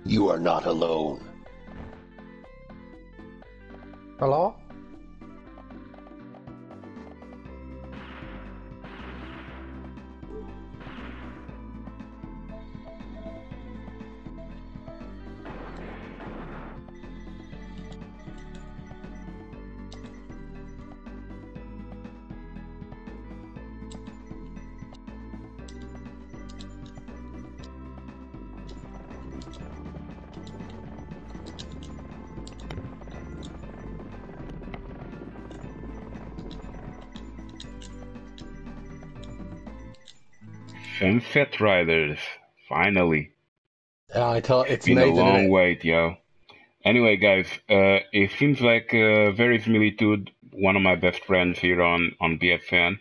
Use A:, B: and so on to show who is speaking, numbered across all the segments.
A: You are not alone. Hello?
B: Sunset Riders, finally.
A: I thought it's
B: been a
A: amazing,
B: long wait, yo. Anyway, guys, it seems like VERISIMILITUDE, one of my best friends here on BSN,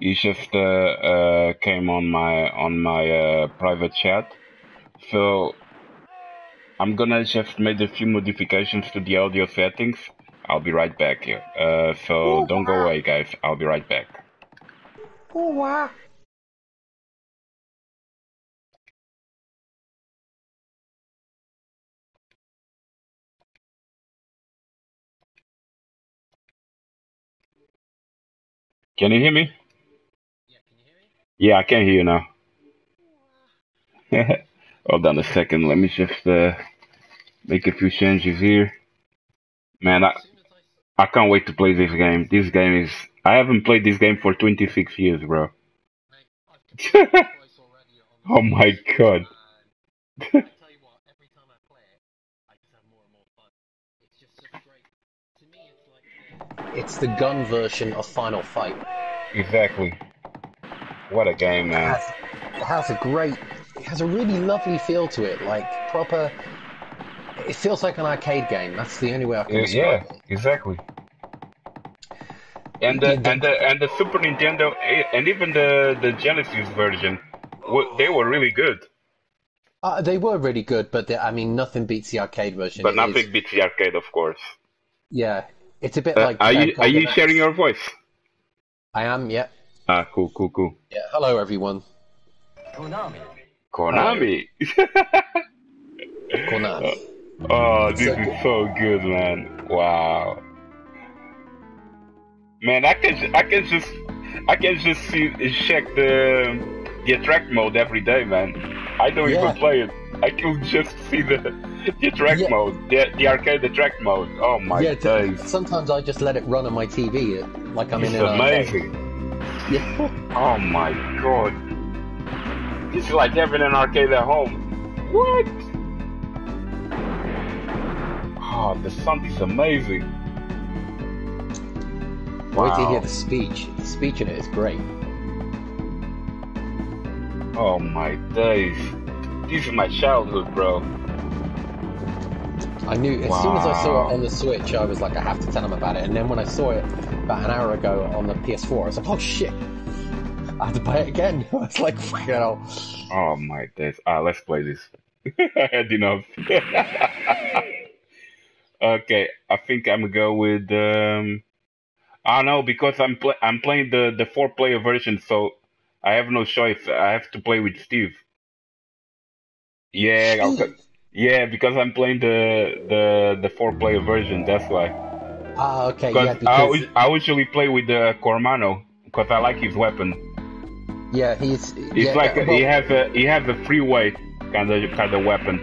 B: he just came on my private chat. So I'm gonna just make a few modifications to the audio settings. I'll be right back here. So don't go away, guys. I'll be right back.
A: Oh, wow.
B: Can you hear me?
C: Yeah, can you hear me?
B: Yeah, I can hear you now. Hold on a second. Let me just make a few changes here. Man, I can't wait to play this game. This game is... I haven't played this game for 26 years, bro.
C: Mate, I've twice already on
B: Oh my god.
C: I tell you what, every time I play it, I just have more and more fun. It's just such great. To me, it's like
A: It's the gun version of Final Fight.
B: Exactly. What a game, man.
A: It has a really lovely feel to it, like proper. It feels like an arcade game. That's the only way I can describe it.
B: Exactly. And the Super Nintendo and even the Genesis version, they were really good.
A: They were really good, but I mean, nothing beats the arcade version.
B: But nothing beats the arcade, of course.
A: Yeah, it's a bit like.
B: Are you sharing your voice?
A: I am. Yeah.
B: Ah, cool.
A: Yeah. Hello, everyone.
C: KONAMI.
B: KONAMI.
A: KONAMI.
B: Oh, this is so good, man. Wow. Man, I can just check the attract mode every day, man. I don't even play it. I can just see the attract mode, the arcade attract mode. Oh my days.
A: Sometimes I just let it run on my TV, like I'm in an
B: amazing.
A: Yeah.
B: Oh my god. It's like having an arcade at home. What? Oh, the sound is amazing. Wow.
A: Wait to hear the speech. The speech in it is great.
B: Oh my days. This is my childhood, bro.
A: I knew, as soon as I saw it on the Switch, I was like, I have to tell him about it. And then when I saw it about an hour ago on the PS4, I was like, oh shit. I have to buy it again. I was like, fucking hell.
B: Oh my days. Let's play this. I had enough. Okay, I think I'm gonna go with I know, because I'm playing the 4-player version, so I have no choice. I have to play with Steve. Yeah, yeah, because I'm playing the 4-player version. That's why.
A: Okay.
B: Because
A: Yeah, because
B: I usually play with the Cormano because I like his weapon.
A: yeah, he's
B: like he has a freeway kind of weapon.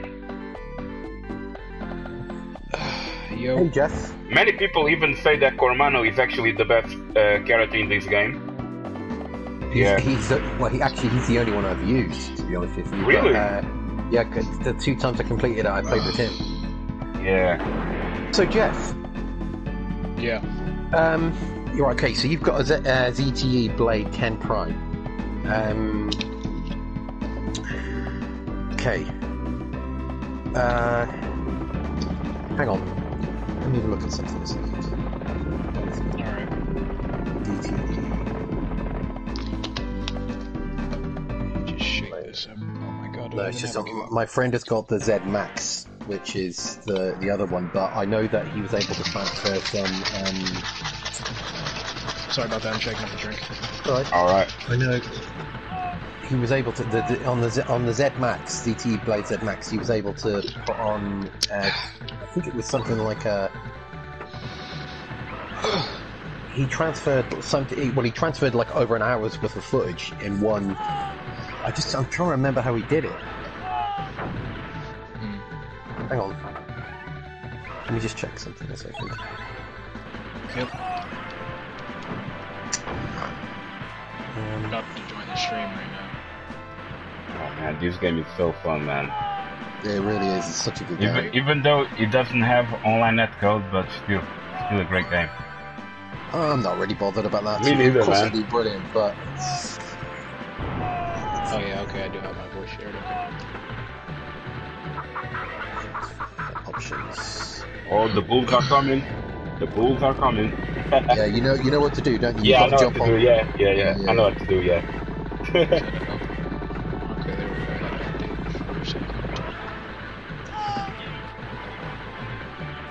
A: Yo. Hey, Jeff.
B: Many people even say that Cormano is actually the best character in this game.
A: He's the only one I've used, to be honest with you.
B: Really?
A: But, yeah, cause the 2 times I completed it, I played with him.
B: Yeah.
A: So, Jeff.
D: Yeah.
A: You're okay. So you've got a ZTE Blade 10 Prime. Okay. Hang on. Let me have a look at something a second.
D: Alright.
A: DTE.
D: Just shake this up. Oh my god.
A: No, it's just my friend has got the Z Max, which is the other one, but I know that he was able to transfer some.
D: Sorry about that. I'm shaking up a drink.
A: Alright.
B: All right.
A: I know he was able to on the Z Max, ZTE Blade Z Max, he was able to put on. I think it was something like a. He transferred something. Well, he transferred like over an hour's worth of footage in one. I'm trying to remember how he did it. Hang on. Let me just check something a second.
D: Yep. About to join the stream right now.
B: Oh man, this game is so fun, man.
A: Yeah, it really is. It's such a good game.
B: Even though it doesn't have online netcode, but still a great game.
A: I'm not really bothered about that.
B: Me neither,
A: of course,
B: man.
A: it'd be brilliant, but.
D: Oh yeah, okay, I do have my voice shared. Okay.
A: Options.
B: Oh, the bulls are coming. The bulls are coming.
A: Yeah, you know what to do, don't you?
B: Yeah, I
A: You've
B: know
A: got
B: what
A: to
B: to
A: jump
B: do.
A: on.
B: Yeah. I know what to do. Yeah.
D: Okay, there we go. I update first.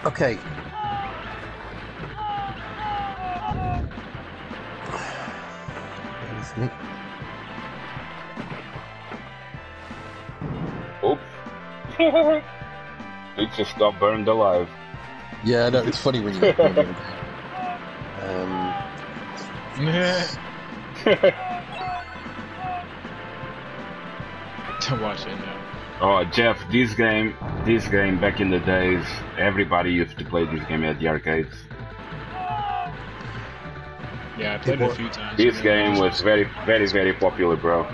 A: Okay. Excuse me.
B: Oops. It just got burned alive.
A: Yeah, no, it's funny when you.
D: To watch it now.
B: Oh, Jeff, this game back in the days, everybody used to play this game at the arcades.
D: Yeah, I played it a few times.
B: This game was very popular, bro.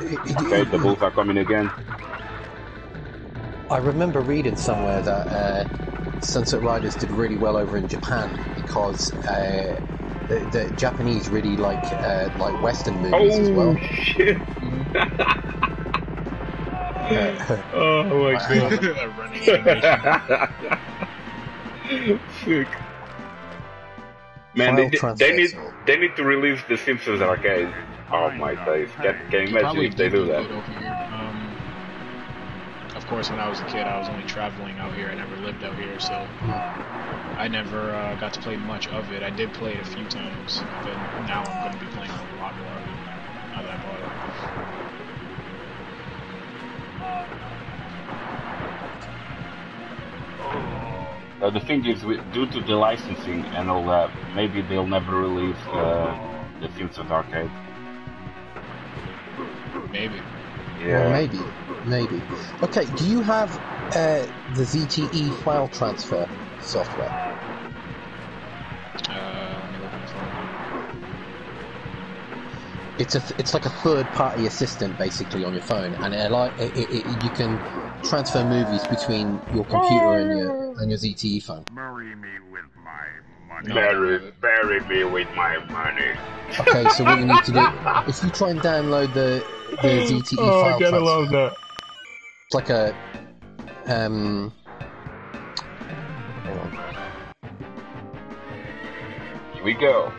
B: Okay, the bulls are coming again.
A: I remember reading somewhere that Sunset Riders did really well over in Japan because the Japanese really like Western movies as well.
B: Oh shit! Oh my god!
D: Running animation.
B: Sick. Man, they need to release the Simpsons arcade. Oh my days! Can you imagine if they do that?
D: Of course, when I was a kid, I was only traveling out here. I never lived out here, so I never got to play much of it. I did play it a few times, but now I'm going to be playing a lot more of it now that I bought
B: it. The thing is, due to the licensing and all that, maybe they'll never release the Simpsons arcade.
D: Maybe.
B: Yeah.
A: Well, maybe. Okay, do you have the ZTE file transfer software?
D: Let me look at my phone.
A: It's like a third-party assistant basically on your phone, and you can transfer movies between your computer and your ZTE phone.
E: Marry me with my money.
B: Bury me with my money.
A: Okay, so what you need to do, if you try and download the ZTE file transfer,
B: love that.
A: it's like a hang on.
B: Here we go.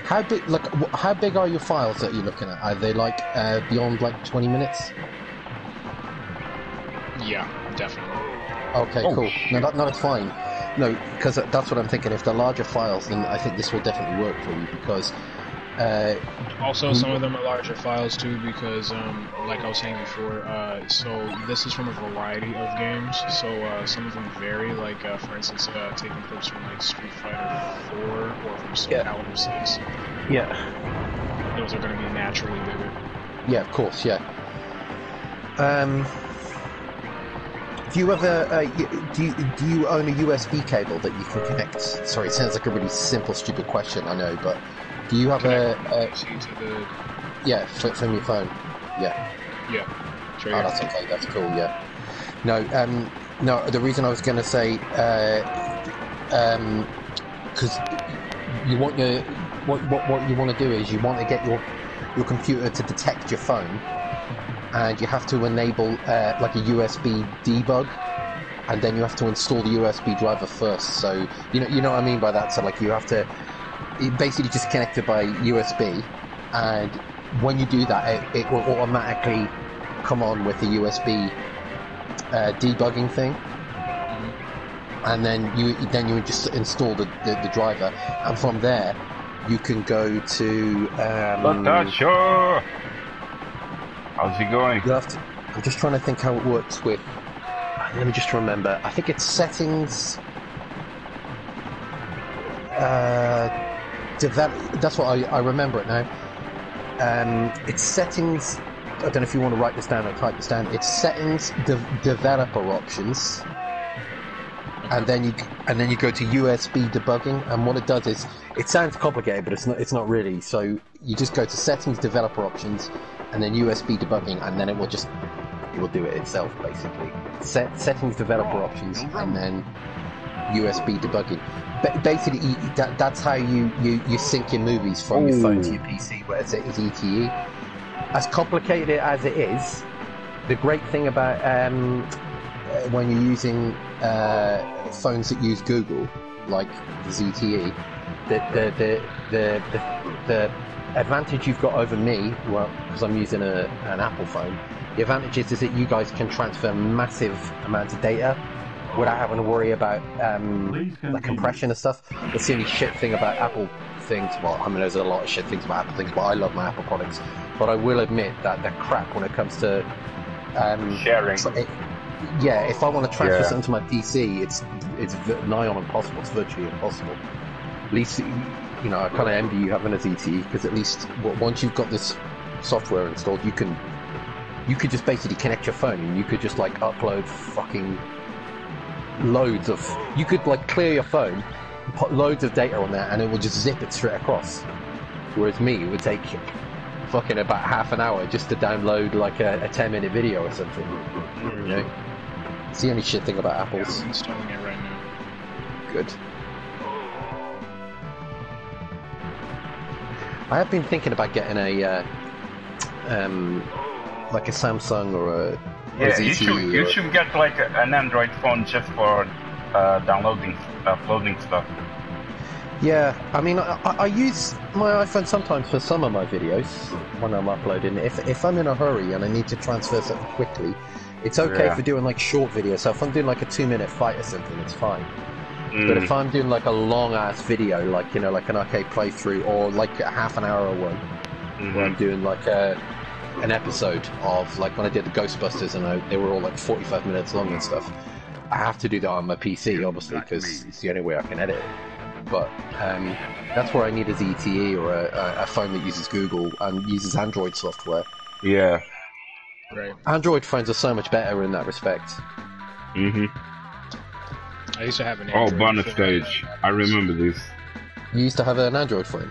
A: How big? How big are your files that you're looking at? Are they like beyond like 20 minutes?
D: Yeah, definitely.
A: Okay,
B: Oh,
A: cool.
B: shit.
A: No, that's fine. No, because that's what I'm thinking. If they're larger files, then I think this will definitely work for you because.
D: Also, some of them are larger files too because, like I was saying before, so this is from a variety of games. So some of them vary. Like for instance, taking clips from like Street Fighter 4 or from Soul Calibur 6.
A: Yeah.
D: Those are going to be naturally bigger.
A: Yeah, of course. Yeah. Do you have do you own a USB cable that you can connect? Sorry, it sounds like a really simple, stupid question. I know, but do you have yeah, from your phone? Yeah.
D: Yeah. Sure.
A: Oh, that's okay. That's cool. Yeah. No. No. The reason I was going to say, because you want what you want to do is you want to get your computer to detect your phone. And you have to enable like a USB debug, and then you have to install the USB driver first. So you know what I mean by that. So like you have to basically just connect it by USB, and when you do that, it will automatically come on with the USB debugging thing. and then you just install the driver, and from there you can go to.
B: Natasha! How's it going?
A: I'm just trying to think how it works with. Let me just remember. I think it's settings. That's what I remember it now. It's settings. I don't know if you want to write this down or type this down. It's settings, developer options, and then you go to USB debugging. And what it does is, it sounds complicated, but it's not really. So you just go to settings, developer options, and then USB debugging, and then it will do it itself basically. Settings, developer options, and then USB debugging. Basically, that's how you sync your movies from your phone to your PC, where it's ETE. As complicated as it is, the great thing about when you're using phones that use Google, like the ZTE, the advantage you've got over me, well, because I'm using an Apple phone, the advantage is that you guys can transfer massive amounts of data without having to worry about the compression and stuff. That's the only shit thing about Apple things. Well, I mean, there's a lot of shit things about Apple things, but I love my Apple products. But I will admit that they're crap when it comes to
B: sharing.
A: If I want to transfer something to my PC, it's nigh on impossible. It's virtually impossible. At least, I kind of envy you having a ZTE, because at least once you've got this software installed, you could just basically connect your phone and you could just like upload fucking loads of. You could like clear your phone, put loads of data on there, and it will just zip it straight across. Whereas me, it would take fucking about half an hour just to download like a 10-minute video or something. It's the only shit thing about Apple's.
D: I'm installing it right now.
A: Good. I have been thinking about getting a like a Samsung or a ZTE.
B: You should get like an Android phone just for uploading stuff.
A: Yeah, I mean, I use my iPhone sometimes for some of my videos when I'm uploading. If I'm in a hurry and I need to transfer something quickly, it's okay for doing like short videos. So if I'm doing like a 2-minute fight or something, it's fine. But if I'm doing like a long ass video, like like an arcade playthrough, or like a half an hour one, where I'm doing like an episode of, like when I did the Ghostbusters and they were all like 45 minutes long and stuff, I have to do that on my PC obviously, because it's the only way I can edit it. But that's where I need a ZTE or a phone that uses Google and uses Android software.
B: Yeah.
D: Right.
A: Android phones are so much better in that respect.
D: I used to have an Android.
B: Oh, bonus stage. I remember this.
A: You used to have an Android phone?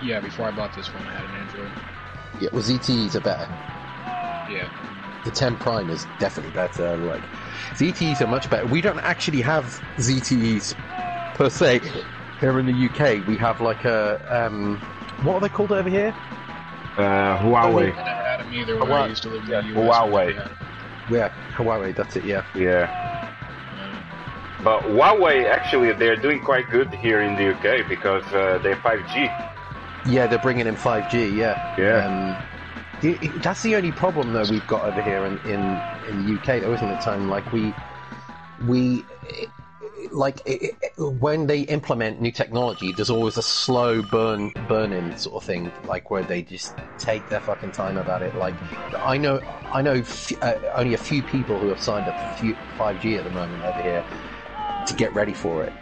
D: Yeah, before I bought this phone, I had an Android.
A: Yeah, well, ZTEs are better.
D: Yeah.
A: The 10 Prime is definitely better. Like, ZTEs are much better. We don't actually have ZTEs per se here in the UK. We have like a what are they called over here?
B: Huawei.
D: I never had them either when I used to live in the US.
B: Huawei.
A: Yeah, Huawei. That's it. Yeah.
B: Yeah. But Huawei, actually, they're doing quite good here in the UK because they're 5G.
A: Yeah, they're bringing in 5G. Yeah.
B: Yeah.
A: That's the only problem though we've got over here in the UK, though, isn't it, Tom? Like when they implement new technology, there's always a slow burn-in sort of thing, like where they just take their fucking time about it. Like I know only a few people who have signed up for 5G at the moment over here to get ready for it.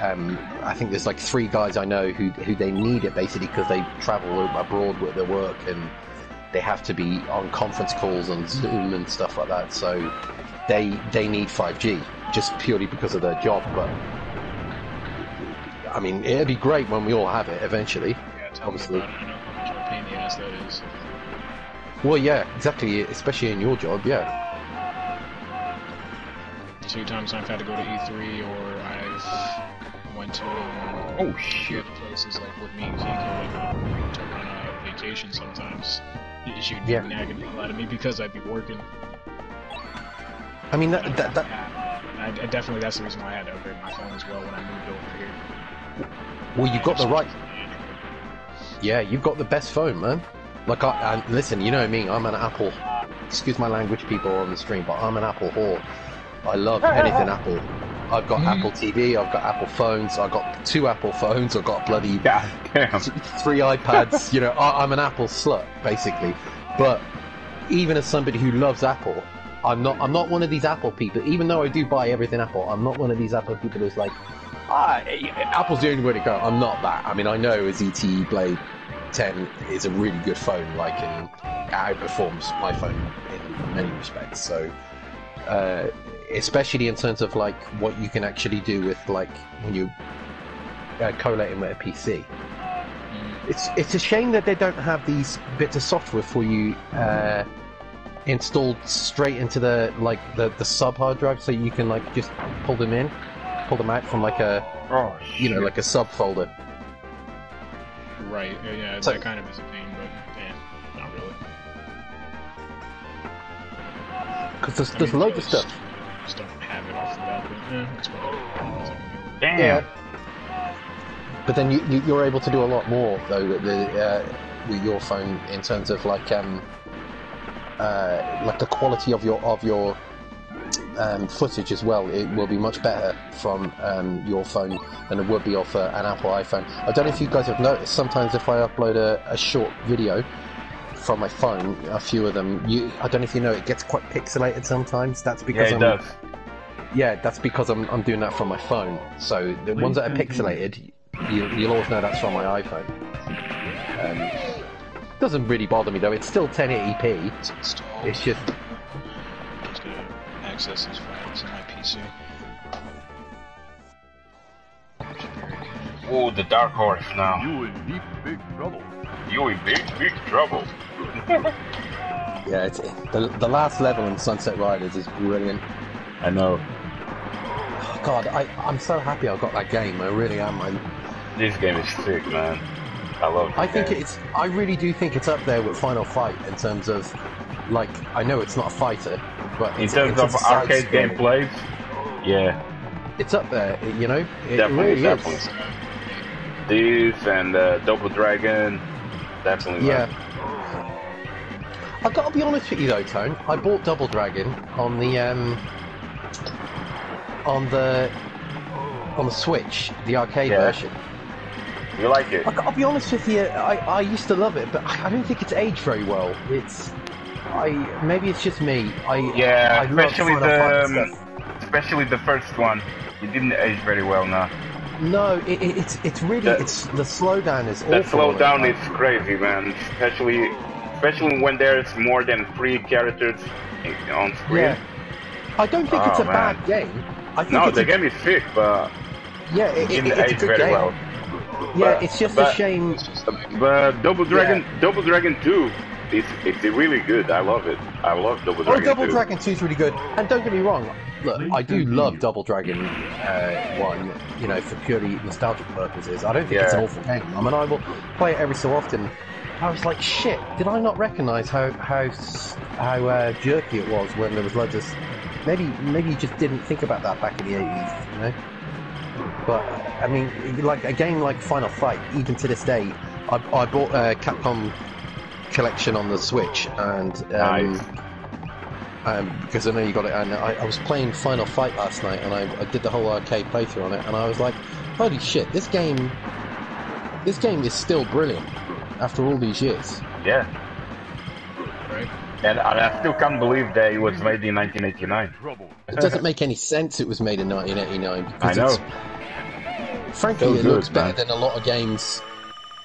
A: I think there's like 3 guys I know who they need it basically because they travel abroad with their work and they have to be on conference calls on Zoom and stuff like that. So they need 5G just purely because of their job. But I mean, it'd be great when we all have it eventually.
D: Yeah,
A: obviously.
D: I know how much of a pain in the ass that is.
A: Well, yeah, exactly. Especially in your job, yeah.
D: 2 times I've had to go to E3, or I've went to places like with me and Kiko to run a vacation sometimes. She'd be nagging the hell out of me because I'd be working.
A: I mean,
D: I definitely, that's the reason why I had to upgrade my phone as well when I moved over here.
A: Well, you've got the right. Yeah, you've got the best phone, man. Like, listen, you know me, I'm an Apple. Excuse my language, people on the stream, but I'm an Apple whore. I love anything Apple. I've got Apple TV, I've got Apple phones, I've got 2 Apple phones, I've got bloody 3 iPads. You know, I'm an Apple slut basically. But even as somebody who loves Apple, I'm not one of these Apple people. Even though I do buy everything Apple, I'm not one of these Apple people who's like, Apple's the only way to go. I'm not that. I mean, I know a ZTE Blade 10 is a really good phone, like, and outperforms my phone in many respects. So, especially in terms of like what you can actually do with like when you collating with a PC. It's a shame that they don't have these bits of software for you installed straight into the sub hard drive, so you can like just pull them out from like a like a subfolder.
D: Right. Yeah. So, that kind of is a pain, but not really.
A: Because there's loads of stuff.
D: Just don't have it off the bat, but it's whatever.
B: Damn.
A: Yeah. But then you're able to do a lot more though with your phone in terms of like the quality of your footage as well. It will be much better from your phone than it would be off an Apple iPhone. I don't know if you guys have noticed, sometimes if I upload a short video from my phone, a few of them, I don't know if you know, it gets quite pixelated sometimes. That's because that's because I'm doing that from my phone. So the ones that are pixelated, you'll always know that's from my iPhone. Doesn't really bother me though. It's still 1080p. It's just
D: access these files on my PC.
B: Oh, the dark horse now.
E: You in deep big trouble.
B: You in big trouble.
A: yeah, it's the last level in Sunset Riders is brilliant.
B: I know.
A: Oh, God, I'm so happy I got that game. I really am.
B: This game is sick, man. I love it.
A: I really do think it's up there with Final Fight in terms of, like, I know it's not a fighter, but
B: in terms of arcade gameplay, yeah,
A: it's up there. You know, it
B: definitely,
A: really
B: definitely.
A: is.
B: This and Double Dragon, definitely.
A: Yeah. I've got to be honest with you though, Tone. I bought Double Dragon on the Switch, the arcade version.
B: You like it?
A: I've got to be honest with you. I used to love it, but I don't think it's aged very well. Maybe it's just me.
B: Especially the first one. It didn't age very well now.
A: No, it's really the slowdown is awful.
B: The slowdown is crazy, man. Especially when there's more than 3 characters on screen.
A: Yeah. I don't think it's a bad game.
B: The game is sick, but it didn't age very well.
A: Yeah, it's just a shame.
B: But Double Dragon 2, it's really good. I love it. I love Double Dragon 2.
A: Double Dragon 2 is really good. And don't get me wrong, look, I do love Double Dragon 1, you know, for purely nostalgic purposes. I don't think it's an awful game. I mean, I will play it every so often. I was like, shit, did I not recognise how jerky it was when there was loads of... Maybe you just didn't think about that back in the 80s, you know? But, I mean, like a game like Final Fight, even to this day, I bought a Capcom collection on the Switch, and because I know you got it, and I was playing Final Fight last night, and I did the whole arcade playthrough on it, and I was like, holy shit, this game is still brilliant after all these years.
B: Yeah.
D: Right.
B: And I still can't believe that it was made in 1989.
A: It doesn't make any sense it was made in 1989.
B: I know.
A: Frankly, it looks better than a lot of games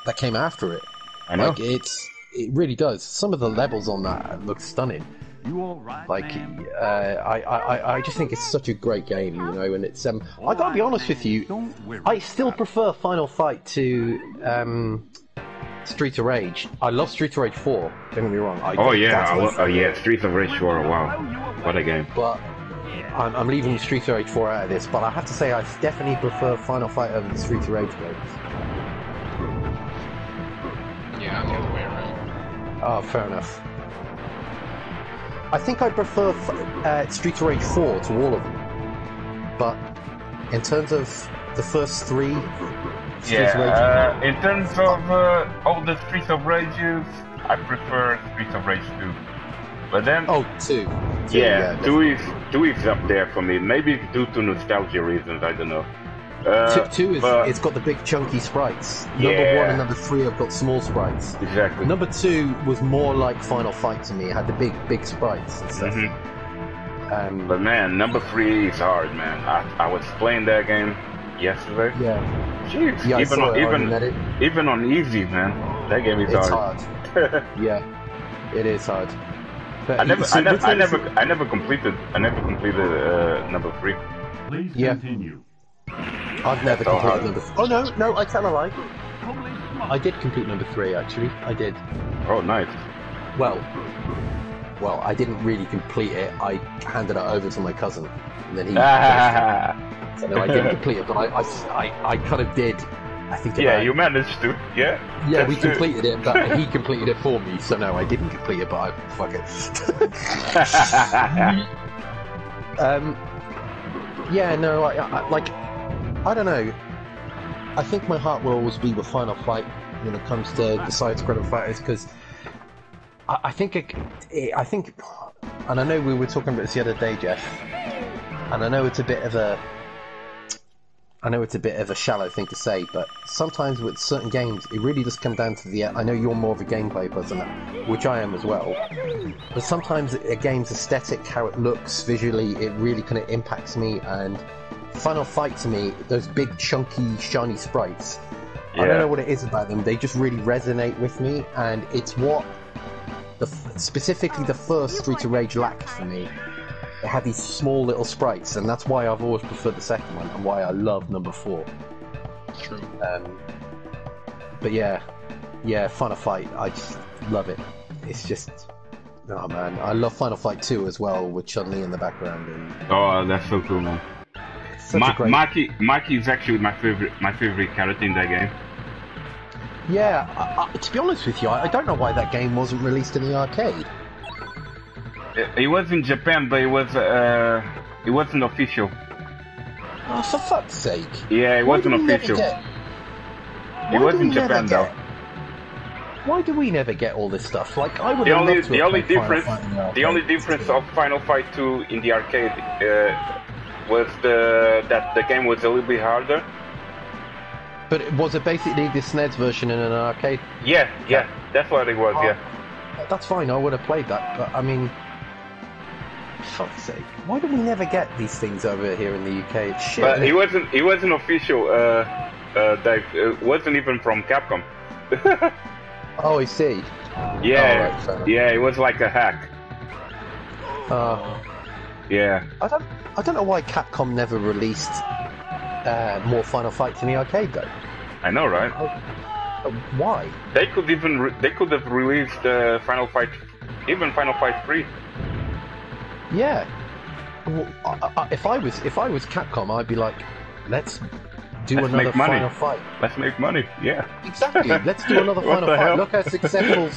A: that came after it.
B: I know.
A: Like, it really does. Some of the levels on that look stunning.
E: You all right,
A: like, I just think it's such a great game, you know, and it's, I gotta be honest with you, I still prefer Final Fight to, Streets of Rage. I love Streets of Rage 4, don't get me wrong.
B: Streets of Rage 4, wow. What a game.
A: But I'm leaving Streets of Rage 4 out of this, but I have to say I definitely prefer Final Fight over the Streets of Rage games.
D: Yeah, I'm the other way around.
A: Oh, fair enough. I think I prefer Streets of Rage 4 to all of them. But in terms of the first 3 Streets of Rage...
B: in terms of all the Streets of Rages, I prefer Streets of Rage 2. But then,
A: Oh, 2.
B: yeah, two is up there for me. Maybe due to nostalgia reasons, I don't know.
A: Two is
B: but-
A: it's got the big chunky sprites. Number
B: Yeah.
A: 1 and number 3 have got small sprites.
B: Exactly.
A: Number 2 was more like Final Fight to me. It had the big sprites and stuff.
B: Mhm. But man, number 3 is hard, man. I was playing that game yesterday.
A: Yeah.
B: Jeez,
A: Yeah, I saw it on Reddit.
B: even on easy, man. That game is
A: It's
B: hard.
A: hard. Yeah, it is hard. But
B: I never
A: completed.
B: completed number 3.
E: Please
A: Yeah.
E: continue.
A: I've never
B: so
A: completed
B: hard.
A: number. Oh no, I tell a lie. I did complete number 3 actually. I did.
B: Oh, nice.
A: Well, I didn't really complete it. I handed it over to my cousin, and then he. So no, I didn't complete it, but I kind of did. I think.
B: Yeah,
A: about-
B: you managed to. Yeah.
A: Yeah,
B: That's
A: we
B: it.
A: completed it, but he completed it for me. So no, I didn't complete it, but fuck it. Yeah, no, I don't know. I think my heart will always be with Final Fight when it comes to the side-scrolling fighters, because I think, and I know we were talking about this the other day, Jeff, and I know it's a bit of a shallow thing to say, but sometimes with certain games, it really does come down to the. I know you're more of a gameplay person, which I am as well, but sometimes a game's aesthetic, how it looks visually, it really kind of impacts me. And Final Fight to me, those big, chunky, shiny sprites, I don't know what it is about them. They just really resonate with me, and it's what specifically the first Streets of Rage lacked for me. It had these small little sprites, and that's why I've always preferred the second one, and why I love number 4.
D: True.
A: But yeah, Final Fight, I just love it. It's just, oh man, I love Final Fight 2 as well, with Chun-Li in the background. And
B: Oh, that's so cool, man.
A: such a great...
B: Maki is actually my favorite character in that game.
A: Yeah, to be honest with you, I don't know why that game wasn't released in the arcade.
B: It was in Japan, but it wasn't official.
A: Oh, for fuck's sake.
B: Yeah, it wasn't official. It was in Japan though.
A: Why do we never get all this stuff? Like, I would
B: The
A: have
B: only
A: loved to have played Final
B: difference
A: Fight in the arcade.
B: the only difference of Final Fight 2 in the arcade was that the game was a little bit harder.
A: But was it basically the SNES version in an arcade?
B: Yeah, that's what it was. Yeah.
A: That's fine, I would have played that, but I mean... Fuck's sake. Why do we never get these things over here in the UK? It's shit.
B: But
A: isn't
B: it wasn't official, Dave. It wasn't even from Capcom.
A: Oh, I see.
B: Yeah,
A: right, fair enough.
B: yeah, it was like a hack. Yeah.
A: I don't know why Capcom never released more Final Fights in the arcade, though.
B: I know, right?
A: Why?
B: They could have released Final Fight 3.
A: Yeah. Well, if I was Capcom, I'd be like, let's do
B: Let's
A: another
B: make money.
A: Final Fight.
B: Let's make money. Yeah.
A: Exactly. Let's do another
B: What
A: Final
B: the
A: Fight.
B: hell?
A: Look how successful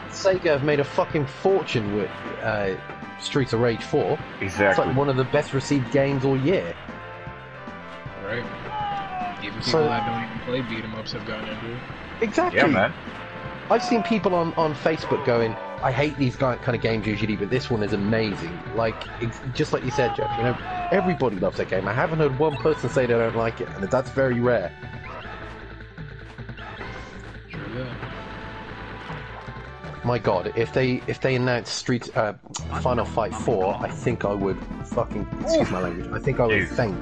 A: Sega have made a fucking fortune with Streets of Rage 4. It's
B: Exactly.
A: like one of the best received games all year.
D: Right. Even people
A: So-
D: that don't even play beat 'em ups have gotten into it.
A: Exactly.
B: Yeah, man.
A: I've seen people on Facebook going, I hate these kind of games usually, but this one is amazing. Like, just like you said, Jeff, you know, everybody loves that game. I haven't heard one person say they don't like it, and that's very rare.
D: True that.
A: My God, if they announced Final Fight 4, I think I would fucking, excuse my language, I think I would
B: Jeez.
A: faint.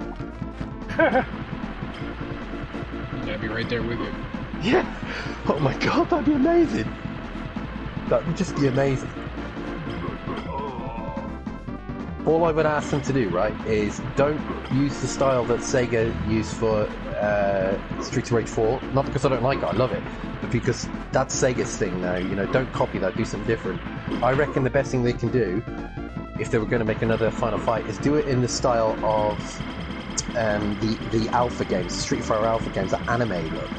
D: I'd be right there with you.
A: Yeah. Oh my God, that'd be amazing. That would just be amazing. All I would ask them to do, right, is don't use the style that Sega used for Streets of Rage 4. Not because I don't like it, I love it, but because that's Sega's thing now. You know, don't copy that, do something different. I reckon the best thing they can do, if they were going to make another Final Fight, is do it in the style of the Alpha games, Street Fighter Alpha games, that anime look,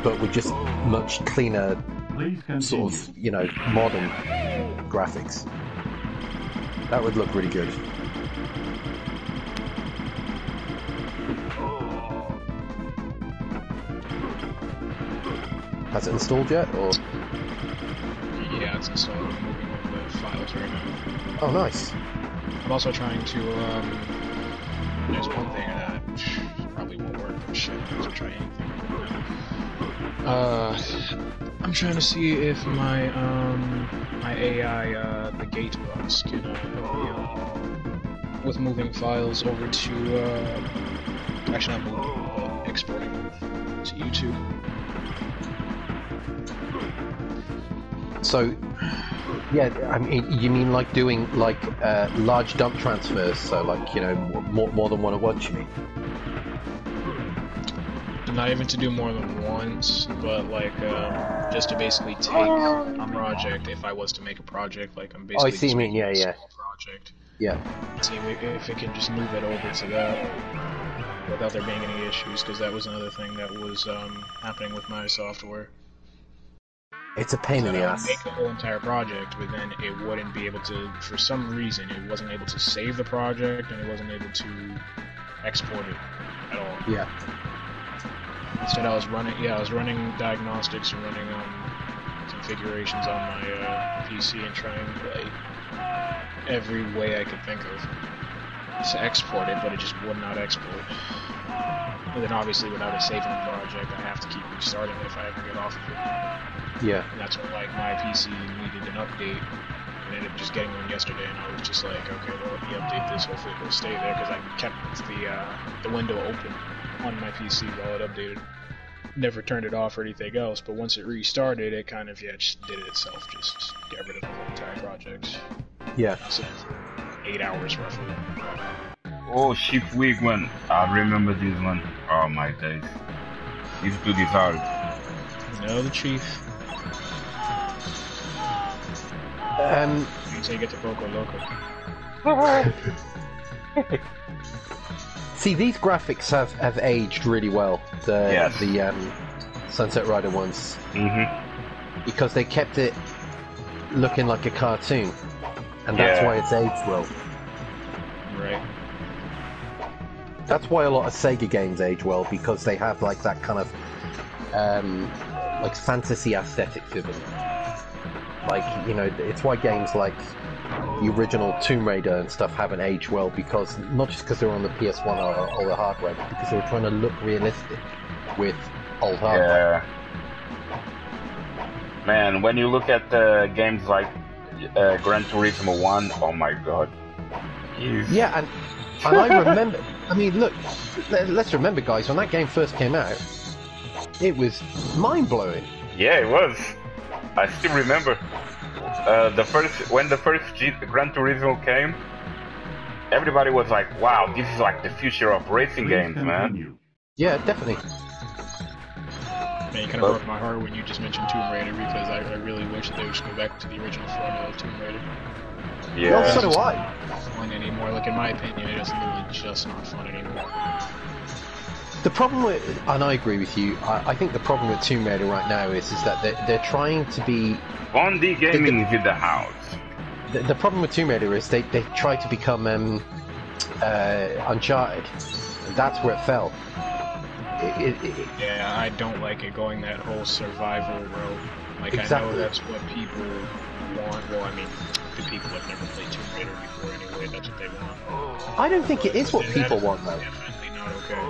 A: but with just much cleaner,
E: Please continue.
A: sort of, you know, modern graphics. That would look really good. Has it installed yet, or?
D: Yeah, it's installed. I'm moving over the files right now.
A: Oh, nice.
D: I'm also trying to, there's one thing that probably won't work, but shit, I'll try anything. I'm trying to see if my, my AI, the gate box can, help me out with moving files over to, actually not moving, but exporting to YouTube.
A: So, yeah, I mean, you mean like doing like large dump transfers? So, like, you know, more than one at once, you mean?
D: Not even to do more than once, but like just to basically take a project. If I was to make a project, like I'm basically.
A: I see. You mean, yeah, yeah.
D: Project.
A: Yeah.
D: See if it can just move it over to that without there being any issues, because that was another thing that was happening with my software.
A: It's a pain in the ass.
D: Make the whole entire project, but then it wouldn't be able to, for some reason, it wasn't able to save the project, and it wasn't able to export it at all.
A: Yeah.
D: Instead, I was running diagnostics and running configurations on my PC and trying like every way I could think of to export it, but it just would not export. And then obviously, without it saving the project, I have to keep restarting it if I ever get off of it.
A: Yeah.
D: And that's when like my PC needed an update. I ended up just getting one yesterday, and I was just like, okay, well, let me update this. Hopefully, it'll stay there, because I kept the window open on my PC while it updated. Never turned it off or anything else, but once it restarted, it kind of just did it itself. Just get rid of the whole entire project.
A: Yeah.
D: So 8 hours roughly.
B: Oh, Ship Week one. I remember this one. Oh my days. This dude is hard.
D: No, the chief. You take it to Poco Loco.
A: See, these graphics have aged really well. The Sunset Rider ones, because they kept it looking like a cartoon, and that's why it's aged well.
D: Right.
A: That's why a lot of Sega games age well, because they have like that kind of like fantasy aesthetic to them. Like, you know, it's why games like the original Tomb Raider and stuff haven't aged well, because not just because they're on the PS1 or older hardware, but because they were trying to look realistic with old hardware.
B: Yeah. Man, when you look at games like Gran Turismo 1, oh my god.
A: Yeah, and I remember, I mean, look, let's remember, guys, when that game first came out, it was mind-blowing.
B: Yeah, it was. I still remember when the first Gran Turismo came, everybody was like, wow, this is like the future of racing games, man.
A: Yeah, definitely.
D: Man, you kind of broke my heart when you just mentioned Tomb Raider, because I really wish that they would just go back to the original formula of Tomb Raider.
B: Yeah.
A: Well, so do I.
D: It's not fun anymore. Like, in my opinion, it is literally just not fun anymore.
A: The problem with, and I agree with you, I think the problem with Tomb Raider right now is that they're trying to be...
B: Bondi Gaming is in the house.
A: The problem with Tomb Raider is they try to become Uncharted. And that's where it fell.
D: Yeah, I don't like it going that whole survival road. Like,
A: exactly.
D: I know that's what people want. Well, I mean, the people have never played Tomb Raider before anyway, that's what they want.
A: I don't think it is what people want, though.
D: Definitely not okay.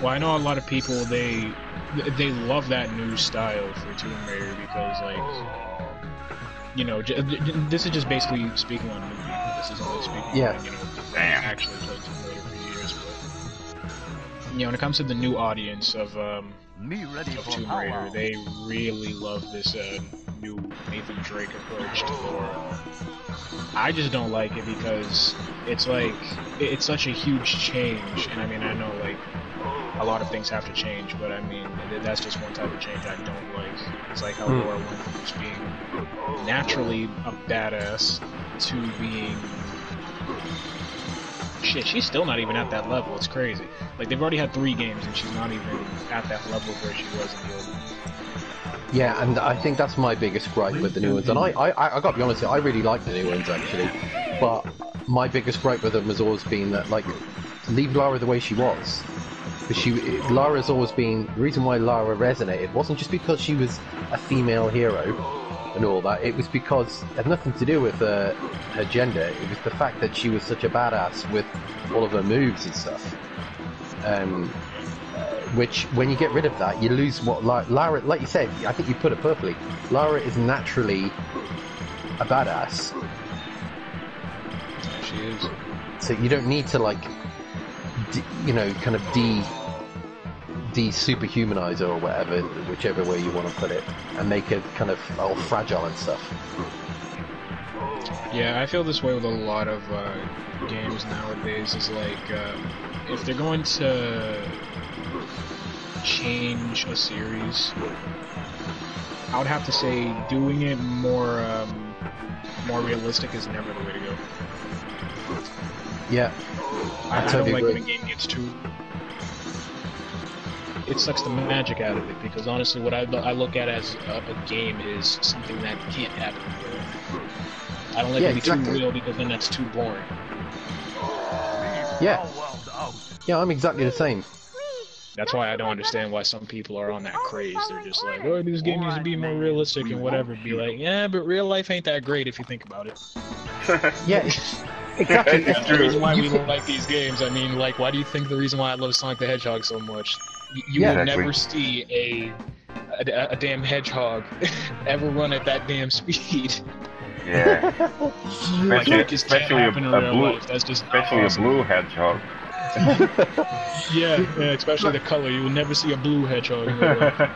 D: Well, I know a lot of people, they love that new style for Tomb Raider because, like, you know, this is just basically speaking on new people. This isn't really speaking on, you know, actually played Tomb Raider for years, but, you know, when it comes to the new audience of Tomb Raider, they really love this new Nathan Drake approach to lore. I just don't like it because it's like, it's such a huge change, and I mean, I know, like, a lot of things have to change, but I mean, that's just one type of change I don't like. It's like how Laura went from just being naturally a badass to being... Shit, she's still not even at that level, it's crazy. Like, they've already had 3 games and she's not even at that level where she was in the old one.
A: Yeah, and I think that's my biggest gripe with the new ones. And I gotta be honest, I really like the new ones, actually. But my biggest gripe with them has always been that, like, leave Lara the way she was. Lara's always been... The reason why Lara resonated wasn't just because she was a female hero. and all that. It was because it had nothing to do with her gender. It was the fact that she was such a badass with all of her moves and stuff. Which, when you get rid of that, you lose what Lara, like you said, I think you put it perfectly. Lara is naturally a badass.
D: Yeah, she is.
A: So you don't need to, like, kind of de-superhumanize her or whatever, whichever way you want to put it, and make her kind of all fragile and stuff.
D: Yeah, I feel this way with a lot of games nowadays. Is like, if they're going to change a series, I would have to say doing it more realistic is never the way to go.
A: Yeah,
D: I
A: totally
D: don't like
A: agree.
D: when a game gets too... It sucks the magic out of it, because honestly what I look at as a game is something that can't happen real. I don't like it to be too real, because then that's too boring.
A: Yeah. Yeah, I'm exactly the same.
D: That's why I don't understand why some people are on that craze. They're just like, oh, this game needs to be more realistic and whatever. Be like, yeah, but real life ain't that great if you think about it.
A: Yeah, exactly.
D: That's the reason why we like these games. I mean, like, why do you think the reason why I love Sonic the Hedgehog so much? You will never see a damn hedgehog ever run at that damn speed.
B: Yeah. especially a blue hedgehog.
A: Yeah,
D: especially the color. You will never see a blue hedgehog in real life.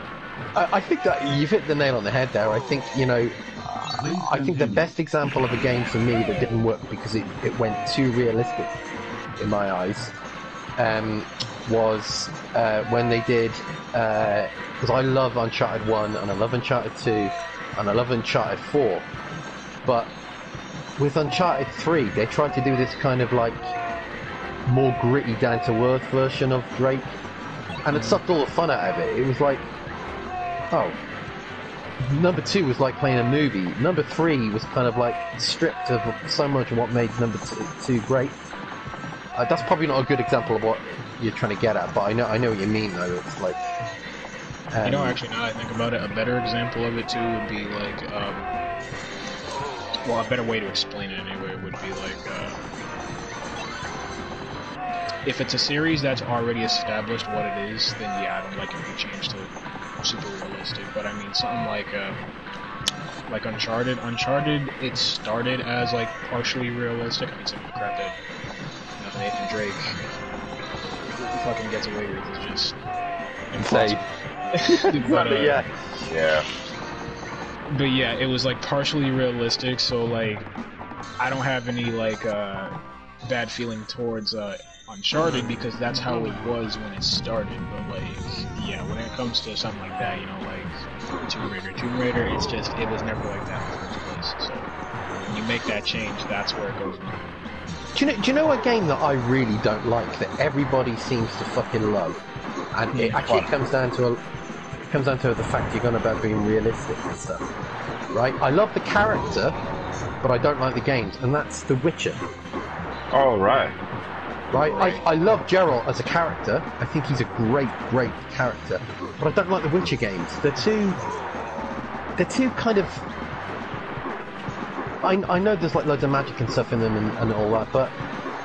A: I think that you've hit the nail on the head there. I think, I think the best example of a game for me that didn't work because it went too realistic in my eyes was when they did, because I love Uncharted 1 and I love Uncharted 2 and I love Uncharted 4, but with Uncharted 3 they tried to do this kind of like more gritty, down-to-earth version of Drake, and it sucked all the fun out of it. It was like, oh, number 2 was like playing a movie. Number 3 was kind of like stripped of so much of what made number 2 great. That's probably not a good example of what you're trying to get at, but I know what you mean though. It's like,
D: actually, now that I think about it, a better example of it too would be like, well, a better way to explain it anyway would be like, if it's a series that's already established what it is, then yeah, I don't like it if you change to super realistic. But I mean, something like Uncharted. Uncharted, it started as like partially realistic. I mean, some of the crap that Nathan Drake fucking gets away with is just impossible. But But yeah, it was like partially realistic, so like I don't have any like bad feeling towards Uncharted because that's how it was when it started. But like, yeah, when it comes to something like that, like Tomb Raider, it's just, it was never like that in the first place. So when you make that change, that's where it goes wrong.
A: Do you know a game that I really don't like that everybody seems to fucking love, and it actually comes down to the fact you're going about being realistic and stuff, right? I love the character, but I don't like the games, and that's The Witcher.
B: Oh, right.
A: Right? I love Geralt as a character. I think he's a great character, but I don't like the Witcher games. They're too kind of. I know there's like loads of magic and stuff in them and all that, but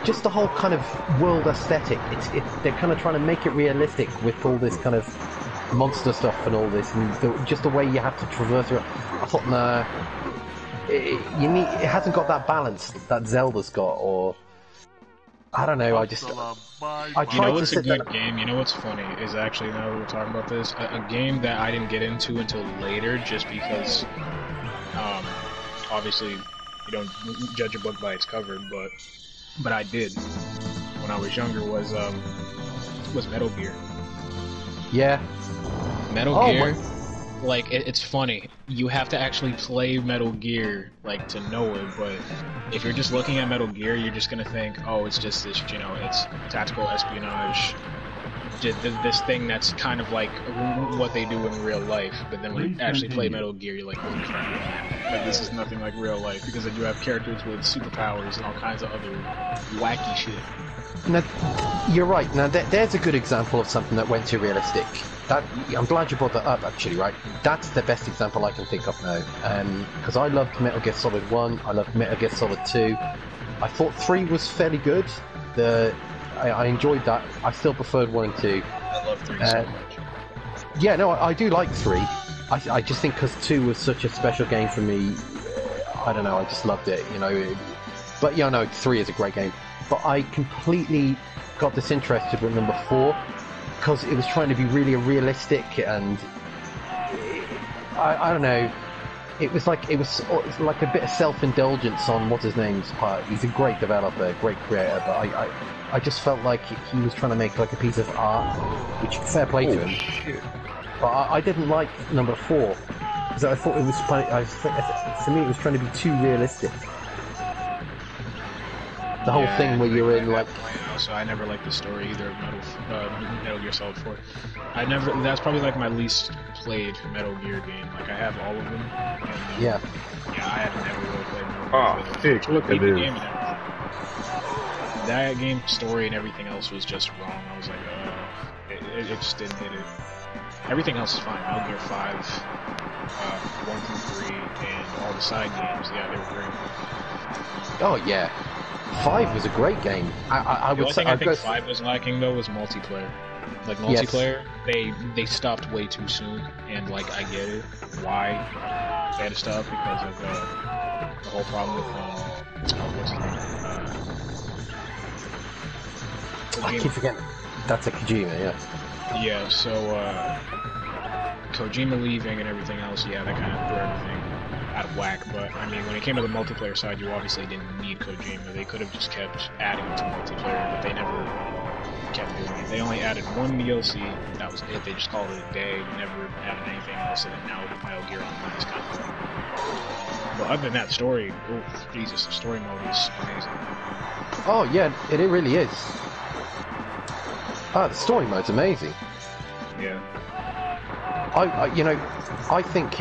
A: just the whole kind of world aesthetic. They're kind of trying to make it realistic with all this kind of monster stuff and all this, and just the way you have to traverse it. I thought, nah, it hasn't got that balance that Zelda's got, or I don't know. I tried
D: what's a good game? You know what's funny is actually, now that we're talking about this, a game that I didn't get into until later, just because, obviously, you don't judge a book by its cover, but I did when I was younger. Was Metal Gear.
A: Yeah.
D: Metal Gear. Like, it's funny. You have to actually play Metal Gear, like, to know it, but if you're just looking at Metal Gear, you're just gonna think, oh, it's just this, it's tactical espionage this thing that's kind of like what they do in real life, but then when you actually play Metal Gear, you're like, holy crap, like, this is nothing like real life, because then you have characters with superpowers and all kinds of other wacky shit.
A: Now, you're right. Now, there's a good example of something that went too realistic. I'm glad you brought that up, actually, right? That's the best example I can think of now. Because I loved Metal Gear Solid 1, I loved Metal Gear Solid 2. I thought 3 was fairly good. I enjoyed that. I still preferred 1 and 2.
D: I love 3 so much.
A: Yeah, no, I do like 3. I just think because 2 was such a special game for me, I don't know, I just loved it, you know. But yeah, no, 3 is a great game. But I completely got disinterested with number 4 because it was trying to be really realistic, and I don't know. It was like a bit of self-indulgence on what's his name's part. He's a great developer, great creator, but I just felt like he was trying to make like a piece of art, which fair play to him.
B: Shit.
A: But I didn't like number 4 because I thought it was for me it was trying to be too realistic. The whole thing where you're in like.
D: Also, I never liked the story either of Metal Gear Solid 4. That's probably like my least played Metal Gear game. Like I have all of them. And,
A: Yeah.
D: Yeah, I have never really played Metal Gear.
B: Oh, sick! Look at this.
D: That game story and everything else was just wrong. I was like, it just didn't hit it. Everything else is fine. Metal Gear 5, 1 through 3, and all the side games. Yeah, they were great.
A: Oh yeah. 5 was a great game. I would say.
D: I think 5 was lacking though was multiplayer. Like multiplayer, yes. They stopped way too soon, and like I get it why they had to stop because of the whole problem with what's his name?
A: I keep forgetting. That's a Kojima, yeah.
D: Yeah. So Kojima leaving and everything else, yeah, that kind of threw everything out of whack. But I mean, when it came to the multiplayer side, you obviously didn't need Kojima. They could have just kept adding to multiplayer, but they never kept doing it. They only added 1 DLC. That was it. They just called it a day. Never added anything else. And now Metal Gear Online is kind of. But other than that, story, oh Jesus, the story mode is amazing.
A: Oh yeah, it really is. Ah, the story mode's amazing.
D: Yeah.
A: I think.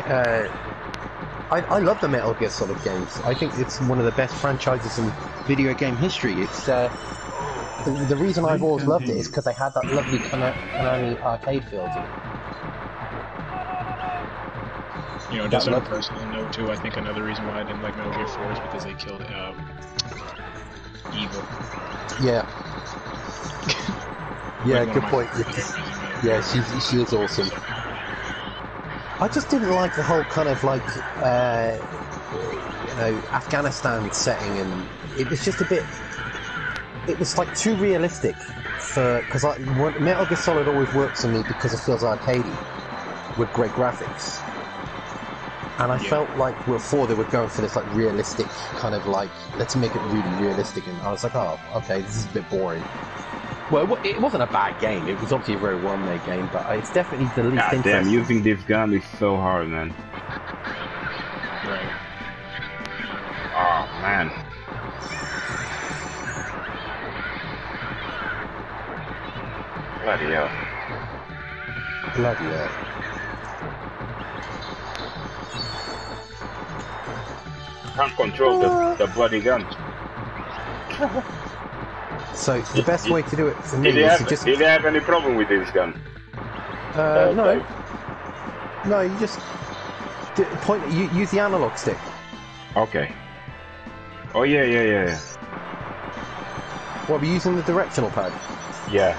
A: I love the Metal Gear Solid games. I think it's one of the best franchises in video game history. It's the reason I've always loved it is because they had that lovely Konami arcade feel to it.
D: You know, just on a personal note too, I think another reason why I didn't like Metal Gear 4 is because they killed Eva.
A: Yeah. Yeah,
D: Like
A: good point. Yeah, she is awesome. I just didn't like the whole kind of like, Afghanistan setting, and it was just a bit. It was like too realistic because Metal Gear Solid always works for me because it feels arcadey with great graphics, and I felt like with 4 they were going for this like realistic kind of like let's make it really realistic, and I was like, oh, okay, this is a bit boring. Well, it wasn't a bad game. It was obviously a very well-made game, but it's definitely the least interesting.
B: Damn, using this gun is so hard, man.
D: Right.
B: Oh, man. Bloody hell.
A: Bloody hell.
B: Can't control the bloody gun.
A: So the best way to do it for me is to just.
B: Did they have any problem with this gun?
A: No. No, you just use the analog stick.
B: Okay. Oh yeah.
A: What, were you using the directional pad?
B: Yeah.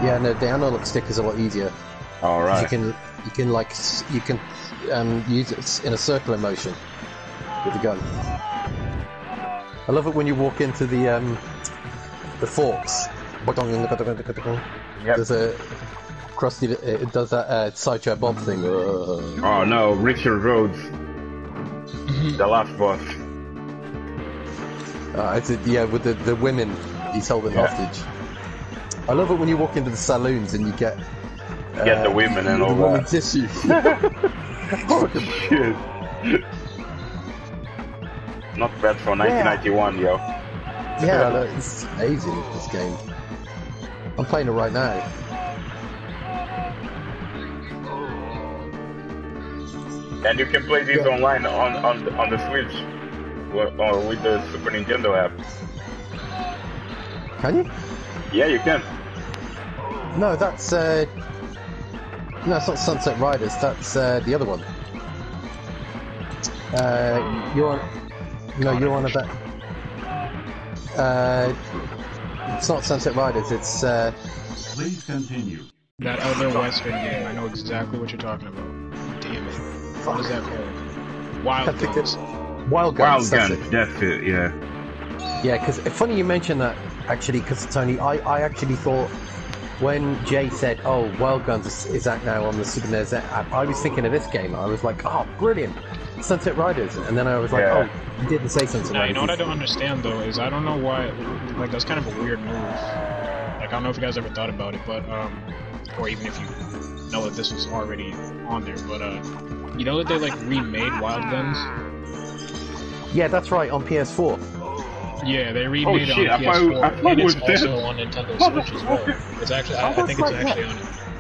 A: Yeah, no, the analog stick is a lot easier.
B: All right.
A: You can use it in a circular motion with the gun. I love it when you walk into the forks.
B: Yep.
A: There's a Krusty. It does that sideshow Bob thing.
B: Oh no, Richard Rhodes, the last boss.
A: With the women he's holding hostage. I love it when you walk into the saloons and you get
B: the women and all that.
A: Tissue.
B: Oh shit! Not bad for 1991, yo.
A: Yeah, it's amazing, this game. I'm playing it right now.
B: And you can play these online on the Switch, or with the Super Nintendo app.
A: Can you?
B: Yeah, you can.
A: No, that's no, it's not Sunset Riders. That's the other one. You're on about. It's not Sunset Riders. It's.
E: Please continue.
D: That other Western game. I know exactly what you're talking about. Damn it. What is that called? Wild Guns.
A: Wild Guns.
B: That's it. Yeah.
A: Yeah, because funny you mention that actually, because Tony, I actually thought when Jay said, "Oh, Wild Guns is out now on the Super NES app," I was thinking of this game. I was like, "Oh, brilliant, Sunset Riders," and then I was like, "Oh, you didn't say Sunset Riders."
D: You know what I don't understand though is I don't know why. Like that's kind of a weird move. Like I don't know if you guys ever thought about it, but or even if you know that this was already on there, but you know that they like remade Wild Guns.
A: Yeah, that's right, on PS4.
D: Yeah, they remade it on PS4, and it's also on Nintendo Switch as well. It's actually, I think it's actually on.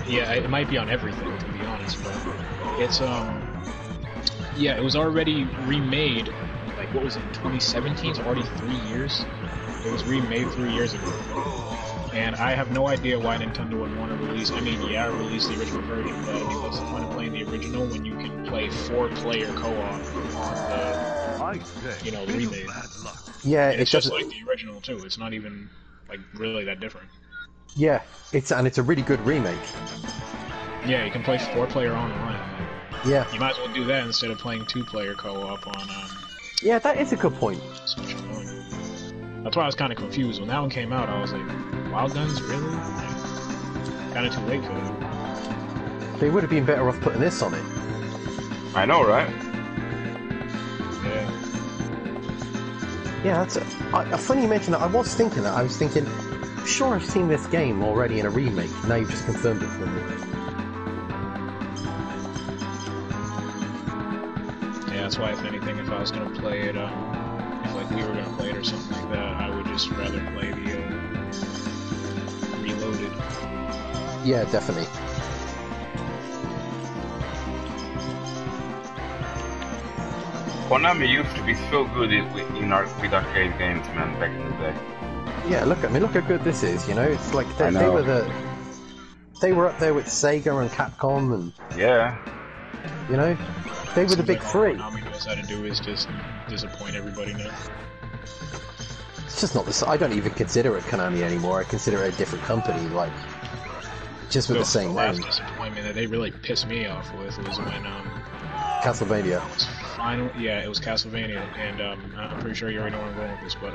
D: Yeah, it might be on everything to be honest, but it's yeah, it was already remade. Like what was it, 2017? It's already 3 years. It was remade 3 years ago, and I have no idea why Nintendo would want to release. I mean, yeah, release the original version, but I mean, what's the point of playing the original when you can play 4-player co-op on the, the remake?
A: Yeah,
D: and it's just like the original too. It's not even like really that different.
A: Yeah, it's a really good remake.
D: Yeah, you can play 4-player online.
A: Yeah,
D: you might as well do that instead of playing 2-player co-op on.
A: Yeah, that is a good point.
D: Switch Online. That's why I was kind of confused when that one came out. I was like, Wild Guns, really? Kind of too late for that.
A: They would have been better off putting this on it.
B: I know, right?
D: Yeah.
A: Yeah, that's funny you mentioned that. I was thinking that. I was thinking, sure, I've seen this game already in a remake. Now you've just confirmed it for me.
D: Yeah, that's why, if anything, if I was gonna play it, if like we were gonna play it or something like that, I would just rather play the Reloaded.
A: Yeah, definitely.
B: Konami used to be so good with arcade games, man, back in the day.
A: Yeah, look how good this is. You know, it's like they were up there with Sega and Capcom, and
B: yeah,
A: you know, they were the big three.
D: All Konami knows how to do is just disappoint everybody now.
A: It's just not this. I don't even consider it Konami anymore. I consider it a different company, like just with the same name.
D: The last disappointment that they really pissed me off with was when
A: Castlevania.
D: Yeah, it was Castlevania, and I'm pretty sure you already know where I'm going with this, but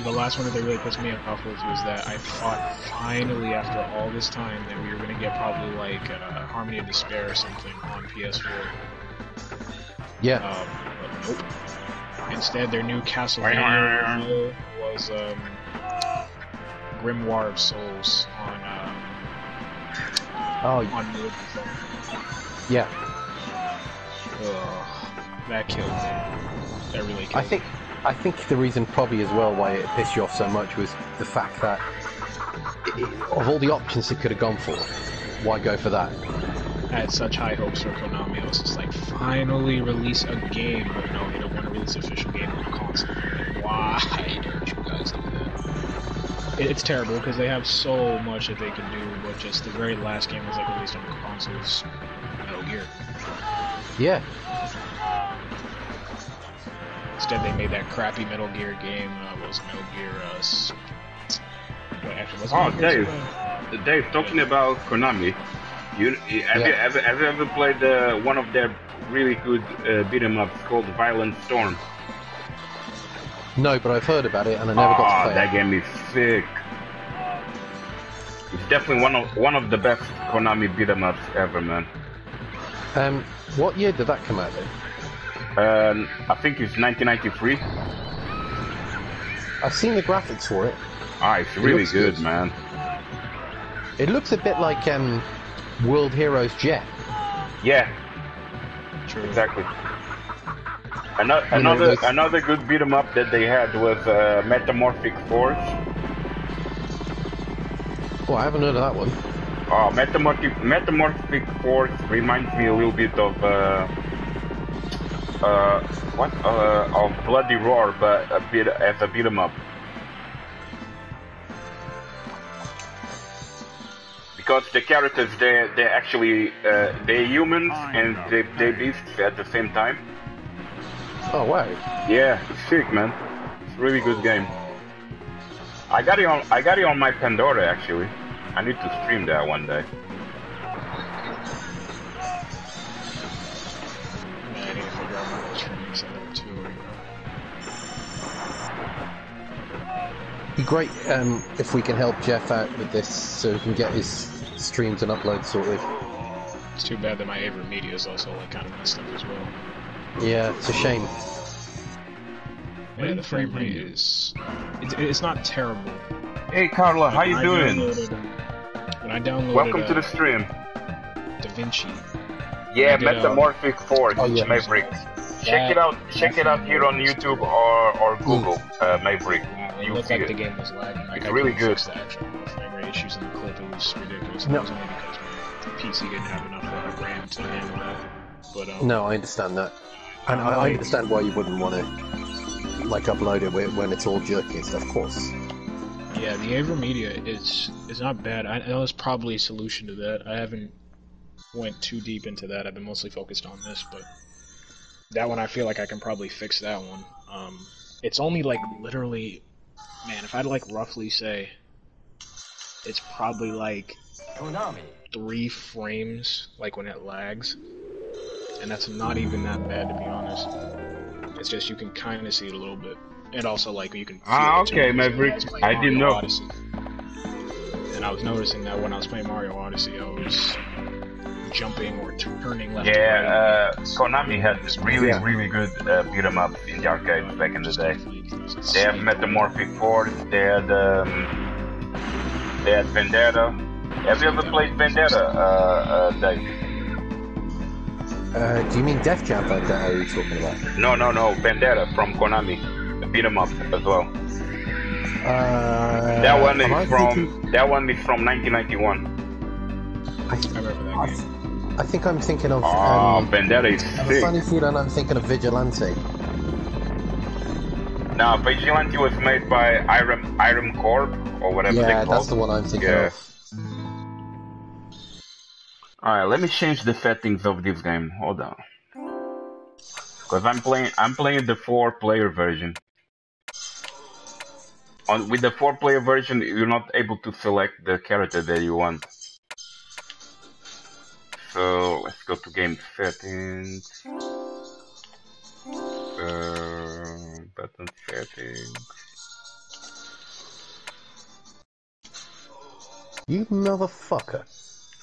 D: the last one that they really pissed me off with was that I thought finally after all this time that we were going to get probably like Harmony of Despair or something on PS4.
A: Yeah.
D: But nope. Instead, their new Castlevania was Grimoire of Souls on Nooblitz.
A: Yeah.
D: Ugh, that killed me. That really killed me.
A: I think the reason probably as well why it pissed you off so much was the fact that of all the options it could have gone for, why go for that?
D: I had such high hopes for Konami. I was just like, finally release a game, but no, they don't want to release an official game on console. Like, why don't you guys do that? It's terrible because they have so much that they can do, but just the very last game was like released on consoles. Metal Gear.
A: Yeah.
D: Instead, they made that crappy Metal Gear game. What was Metal Gear?
B: Dave, talking about Konami, have you ever played one of their really good beat 'em ups called Violent Storm?
A: No, but I've heard about it and I never got to play
B: that game is sick. It's definitely one of the best Konami beat 'em ups ever, man.
A: What year did that come out in?
B: I think it's 1993.
A: I've seen the graphics for it.
B: It's really good, man.
A: It looks a bit like World Heroes Jet.
B: Yeah.
D: True.
B: Exactly. Another good beat 'em up that they had was Metamorphic Force.
A: Oh, I haven't heard of that one.
B: Metamorphic Force reminds me a little bit of of Bloody Roar, but a bit as a beat 'em up. Because the characters, they're actually they're humans and they're beasts at the same time.
A: Oh wow.
B: Yeah, it's sick, man. It's a really good game. I got it on my Pandora actually. I need to stream that one day.
D: Yeah, I need to figure out my streaming setup too right now.
A: Be great if we can help Jeff out with this so he can get his streams and uploads sorted.
D: It's too bad that my Aver Media is also like kind of messed up as well.
A: Yeah, it's a shame.
D: Yeah, the frame rate is... It's not terrible.
B: Hey Carla, how you doing?
D: When I downloaded...
B: Welcome to the stream.
D: DaVinci.
B: Yeah, Metamorphic Force,
A: oh, yeah.
B: Maverick. Check it out here on YouTube or Google, Maverick.
D: It looked like the game was lagging. Like,
B: It's really good.
D: The actual frame rate issues in the clip, it was ridiculous.
A: No.
D: It was only because my PC didn't have enough RAM to handle that. But,
A: No, I understand that. And I understand why you wouldn't want to like upload it when it's all jerky and stuff, of course.
D: yeah, the Aver Media is not bad. I know there's probably a solution to that. I haven't went too deep into that. I've been mostly focused on this, but that one I feel like I can probably fix that one. It's only like literally, man, if I'd like roughly say, it's probably like
C: KONAMI.
D: 3 frames, like when it lags, and that's not even that bad to be honest. It's just you can kind of see it a little bit, and also like you can. Feel it too,
B: okay,
D: because
B: Maverick.
D: it's playing
B: I didn't
D: Mario
B: know.
D: Odyssey. And I was noticing that when I was playing Mario Odyssey, I was jumping or turning left.
B: Yeah,
D: to right.
B: Konami had really good beat 'em up in the arcades back in the day. They have Metamorphic Force. They had Vendetta. Have you ever played Vendetta, Dave?
A: Do you mean Def Jam Vendetta are you talking about?
B: No, Vendetta from Konami. Beat 'em up as well. That one is from 1991.
D: I remember that game.
A: I think I'm thinking of.
B: Vendetta is
A: I have a
B: sick.
A: funny feeling I'm thinking of Vigilante.
B: Now, Vigilante was made by Iron Corp or whatever they
A: Yeah,
B: call
A: that's the one I'm thinking of.
B: Alright, let me change the settings of this game. Hold on. Because I'm playing the 4-player version. With the 4-player version, you're not able to select the character that you want. So let's go to game settings. Button settings.
A: You motherfucker.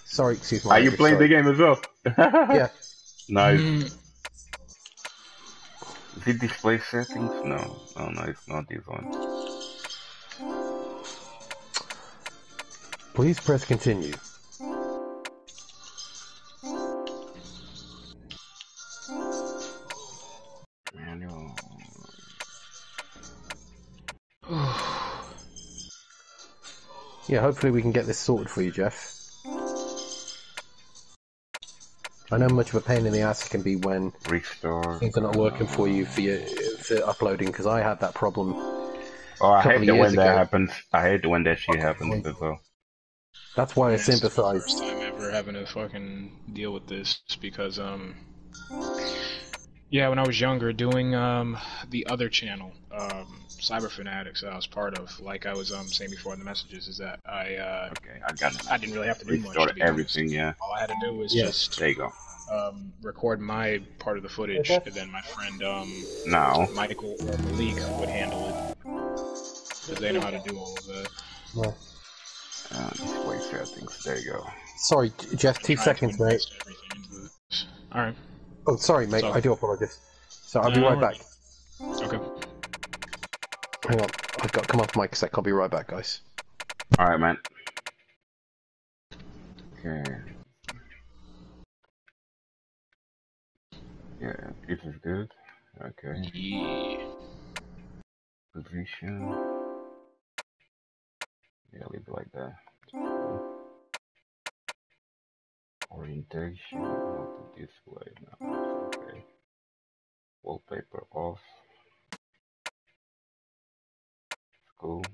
A: Sorry, excuse my
B: Are you
A: language,
B: playing
A: sorry.
B: the game as well?
A: Yeah.
B: Nice. Is it display settings? No, it's not this one.
A: Please press continue.
B: Manual.
A: Yeah, hopefully we can get this sorted for you, Jeff. I know much of a pain in the ass it can be when
B: Restore.
A: things are not working for you for uploading, because I had that problem.
B: Oh, I hate it when that
A: ago.
B: happens. I hate when that shit happens as well.
A: That's why I
D: It's the
A: sympathize.
D: first time ever having to fucking deal with this because yeah, when I was younger, doing the other channel, Cyber Fanatics that I was part of, like I was saying before in the messages, is that
B: Okay, I got it.
D: I didn't really have to do much.
B: Restore
D: To be honest.
B: everything, yeah.
D: All I had to do was
A: Yeah.
D: just
B: There you go.
D: record my part of the footage, and then my friend
B: Now,
D: Michael or Malik would handle it because they know how to do all of that.
A: Well,
B: display settings. There you go.
A: sorry, Jeff, 2 seconds, mate.
D: All right.
A: Oh, sorry, mate.
D: So-
A: I do apologize. So I'll be
D: No
A: right back.
D: Okay.
A: Hang on. I've got to come off mic sec. I'll be right back, guys.
B: Alright, man. Okay. Yeah, this is good. Okay.
D: Yeah.
B: Position. Yeah, leave it like that. Orientation, not the display now. Okay. Wallpaper off. Cool.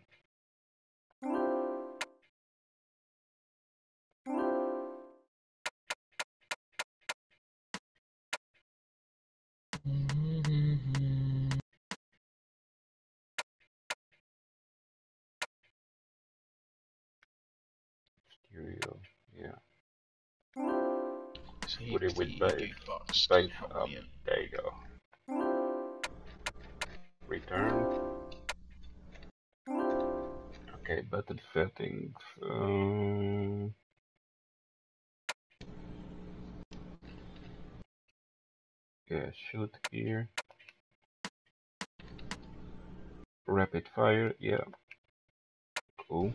B: Stereo, yeah. Put it with base up. There you go. Return. Okay, button settings. Yeah, shoot here. Rapid fire, yeah. Cool.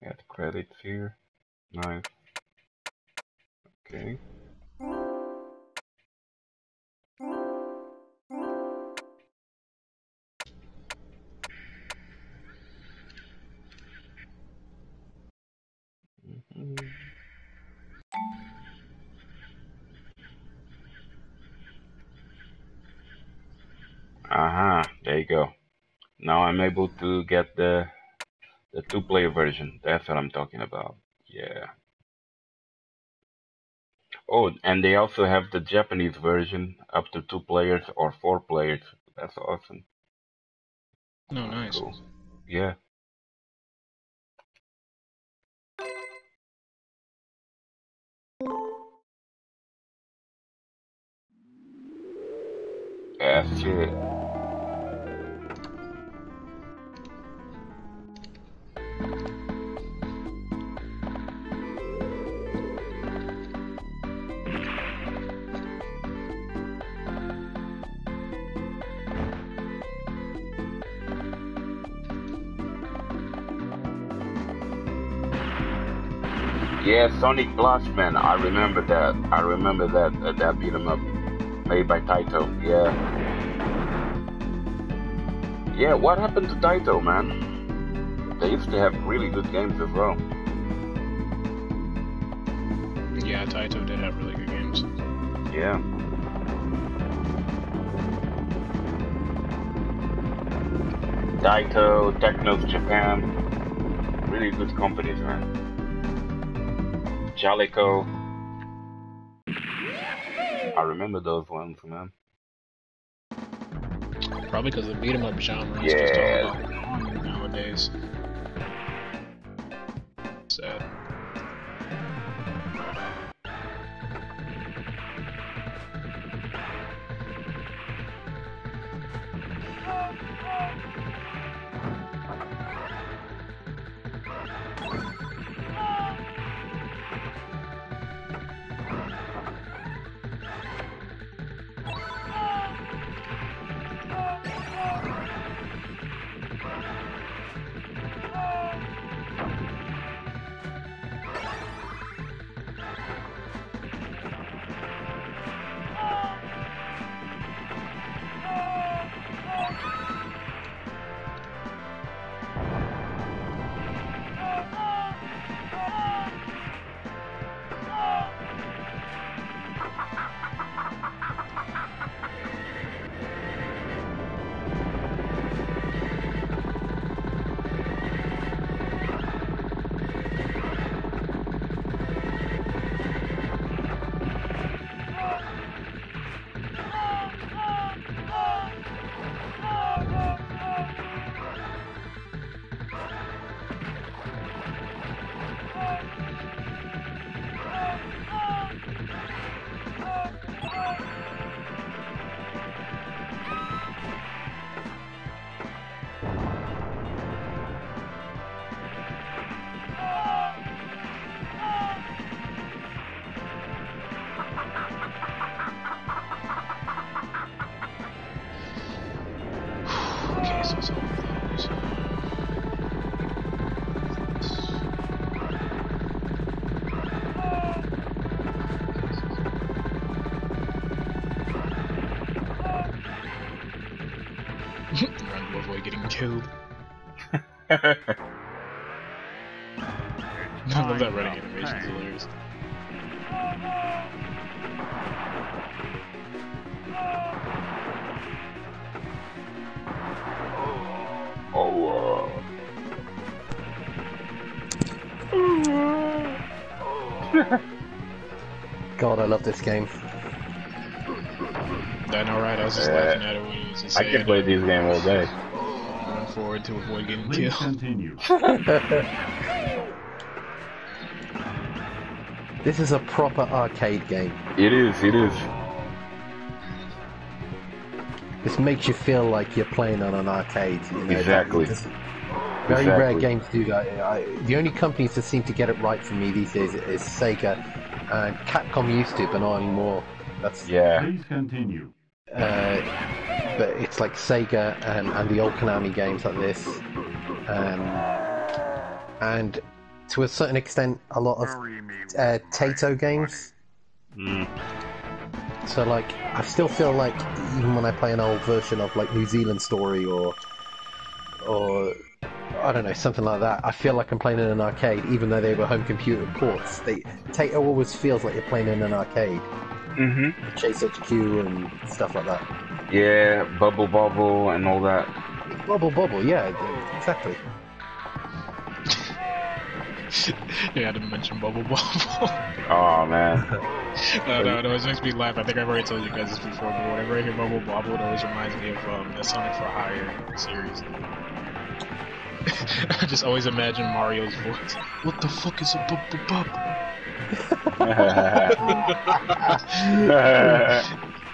B: Add credits here. Nice. Okay. Aha, there you go. Now I'm able to get the two-player version. That's what I'm talking about. Yeah. Oh, and they also have the Japanese version up to 2 players or 4 players. That's awesome.
D: No, nice.
B: Cool. Yeah. That's shit. Yeah, Sonic Blast, man. I remember that. I remember that beat 'em up made by Taito. Yeah. Yeah, what happened to Taito, man? They used to have really good games as well.
D: Yeah, Taito did have really good games.
B: Yeah. Taito, Technos Japan. Really good companies, man. Jalico. I remember those ones, man.
D: Probably because the beat 'em up genre is just all nowadays. Sad. Run to avoid getting killed. I love that running animation, it's hilarious.
A: God, I love this game.
D: I know, right? I was just laughing at it when he was just
F: I
D: saying
F: can play this game all day.
D: going forward to avoid getting
E: Please
D: killed.
E: continue.
A: This is a proper arcade game.
F: It is, it is.
A: This makes you feel like you're playing on an arcade. You know,
F: Exactly.
A: Very rare
F: Exactly.
A: games do that. The only companies that seem to get it right for me these days is Sega, and Capcom used to, but not anymore. That's
F: Yeah.
E: Please continue.
A: but it's like Sega and the old Konami games like this, and to a certain extent a lot of Taito games.
F: Mm.
A: So like I still feel like even when I play an old version of like New Zealand Story or I don't know, something like that, I feel like I'm playing in an arcade even though they were home computer ports. Taito always feels like you're playing in an arcade.
F: Mhm.
A: Chase HQ and stuff like that.
F: Yeah, Bubble Bobble and all that.
A: Bubble, yeah, exactly.
D: You had to mention Bubble Bobble.
F: Oh man.
D: No, it always makes me laugh. I think I've already told you guys this before, but whenever I hear Bubble Bobble, it always reminds me of the Sonic for Hire series. I just always imagine Mario's voice. What the fuck is a Bubble Bobble?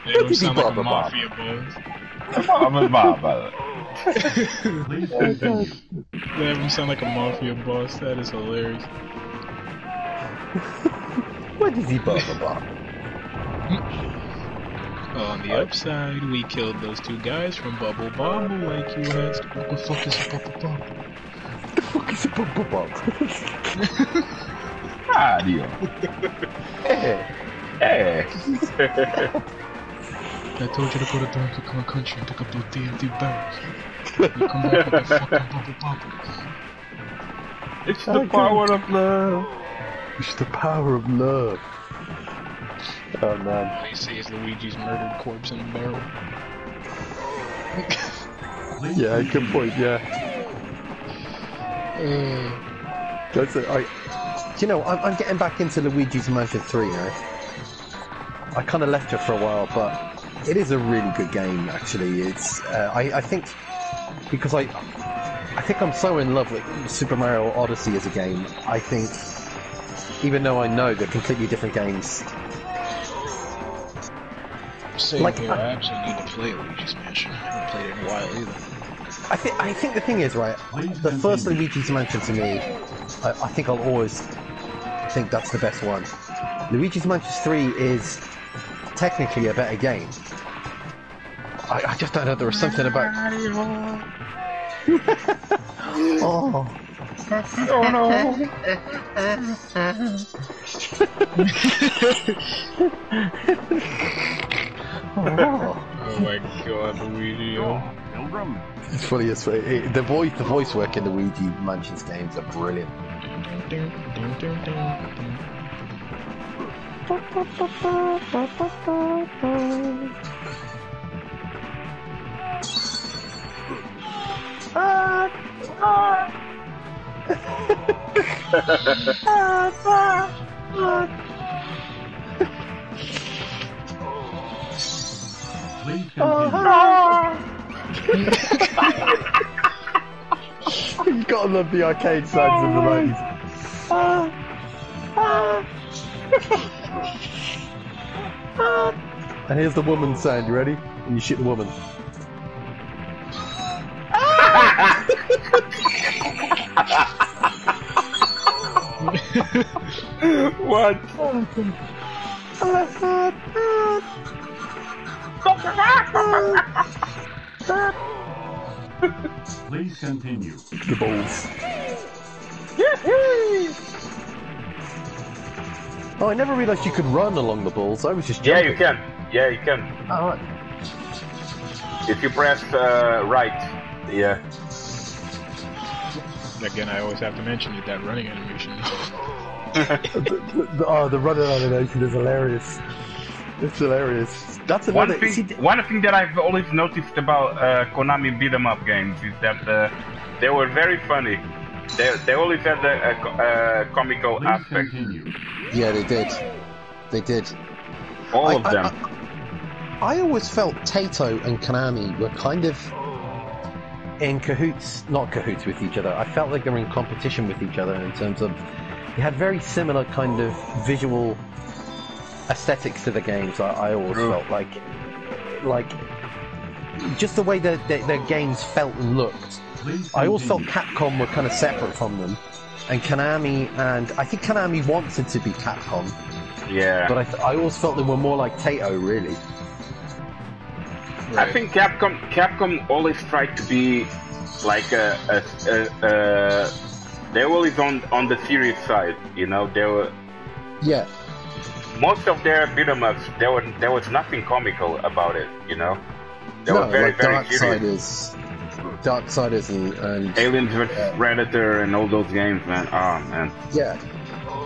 D: They don't sound like a mafia boss.
F: I'm a Baba.
E: Please continue.
D: They have him sound like a mafia boss. That is hilarious.
A: What is he bubble?
D: On the upside, we killed those two guys from Bubble Bobble like you asked. What the fuck is a Bubble Bobble?
A: The fuck is a bubble?
F: Ah, Dio.
A: Hey.
F: Hey.
D: I told you to go to Donkey Kong Country and pick up those DMD bags. You come back with that fucking Bubble Bobble.
F: It's the power of love.
A: It's the power of love. Oh man.
D: They say it's Luigi's murdered corpse in a barrel.
E: Please
A: Yeah, good point, yeah. That's it. Do you know, I'm getting back into Luigi's Mansion 3 now. I kind of left it for a while, but it is a really good game, actually. It's, I think, because I think I'm so in love with Super Mario Odyssey as a game, I think, even though I know they're completely different games.
D: Same
A: Like,
D: here, I actually need to play Luigi's Mansion. I haven't played it in a while either.
A: I think the thing is, right, the first Luigi's Mansion to me, I think I'll always think that's the best one. Luigi's Mansion 3 is technically a better game. I just don't know, there was something about... Oh.
F: Oh no.
D: Oh my god, Luigi.
E: Pilgrim.
A: It's funny, the voice work in the Luigi Mansions games are brilliant.
E: Please continue.
A: You gotta love the arcade sounds of the 90s. And here's the woman sound, you ready? And you shoot the woman.
F: What?
E: Please continue.
A: The balls. Oh, I never realised you could run along the balls. I was just
F: Yeah,
A: jumping.
F: you can. Yeah, you can.
A: Alright.
B: If you press right, yeah.
D: Again, I always have to mention that running animation.
A: The running animation is hilarious. It's hilarious. That's
B: One
A: another
B: thing that I've always noticed about Konami beat 'em up games is that they were very funny. They always had a comical
E: Please
B: aspect.
E: continue.
A: Yeah, they did. They did.
B: All of them.
A: I always felt Taito and Konami were kind of in cahoots, not cahoots with each other. I felt like they were in competition with each other in terms of they had very similar kind of visual aesthetics to the games. I always felt like just the way their games felt and looked.
E: Please
A: I always felt
E: continue.
A: Capcom were kind of separate from them, and Konami, and I think Konami wanted to be Capcom,
B: Yeah.
A: but I always felt they were more like Taito, really.
B: I think Capcom always tried to be like they were always on the serious side, you know. They were
A: Yeah,
B: most of their beat 'em ups. There was nothing comical about it, you know. They were very
A: like
B: very serious.
A: Darksiders and
B: Aliens vs Predator and all those games, man. Oh man.
A: yeah,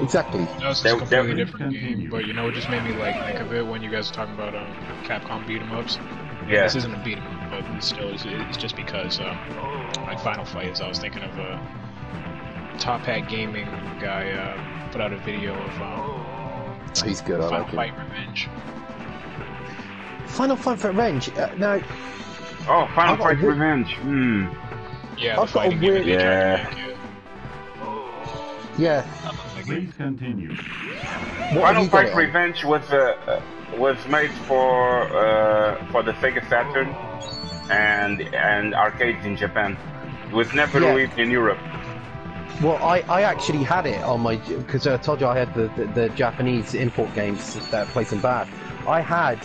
A: exactly.
D: That was
B: They-
D: a completely
B: they-
D: different game, but you know, it just made me like think of it when you guys are talking about Capcom beat 'em ups.
B: Yeah.
D: This isn't a beat 'em up, but still, it's just because like Final Fight. I was thinking of Top Hat Gaming guy put out a video of
A: He's good. I
D: Final
A: like him.
D: Fight Revenge.
A: Final Fight Revenge. Now,
B: Oh, Final
A: I've got
B: Fight
A: a-
B: Revenge.
D: Yeah,
A: I've
D: the
A: got a
D: fighting game
A: weird-
D: that they tried
B: Yeah.
D: to make,
A: yeah.
E: Please continue.
A: What have
B: Final
A: you got
B: Fight
A: it on?
B: Revenge was made for the Sega Saturn and arcades in Japan. It was never
A: Yeah.
B: released in Europe.
A: Well, I actually had it on my, because I told you I had the Japanese import games that play some bad. I had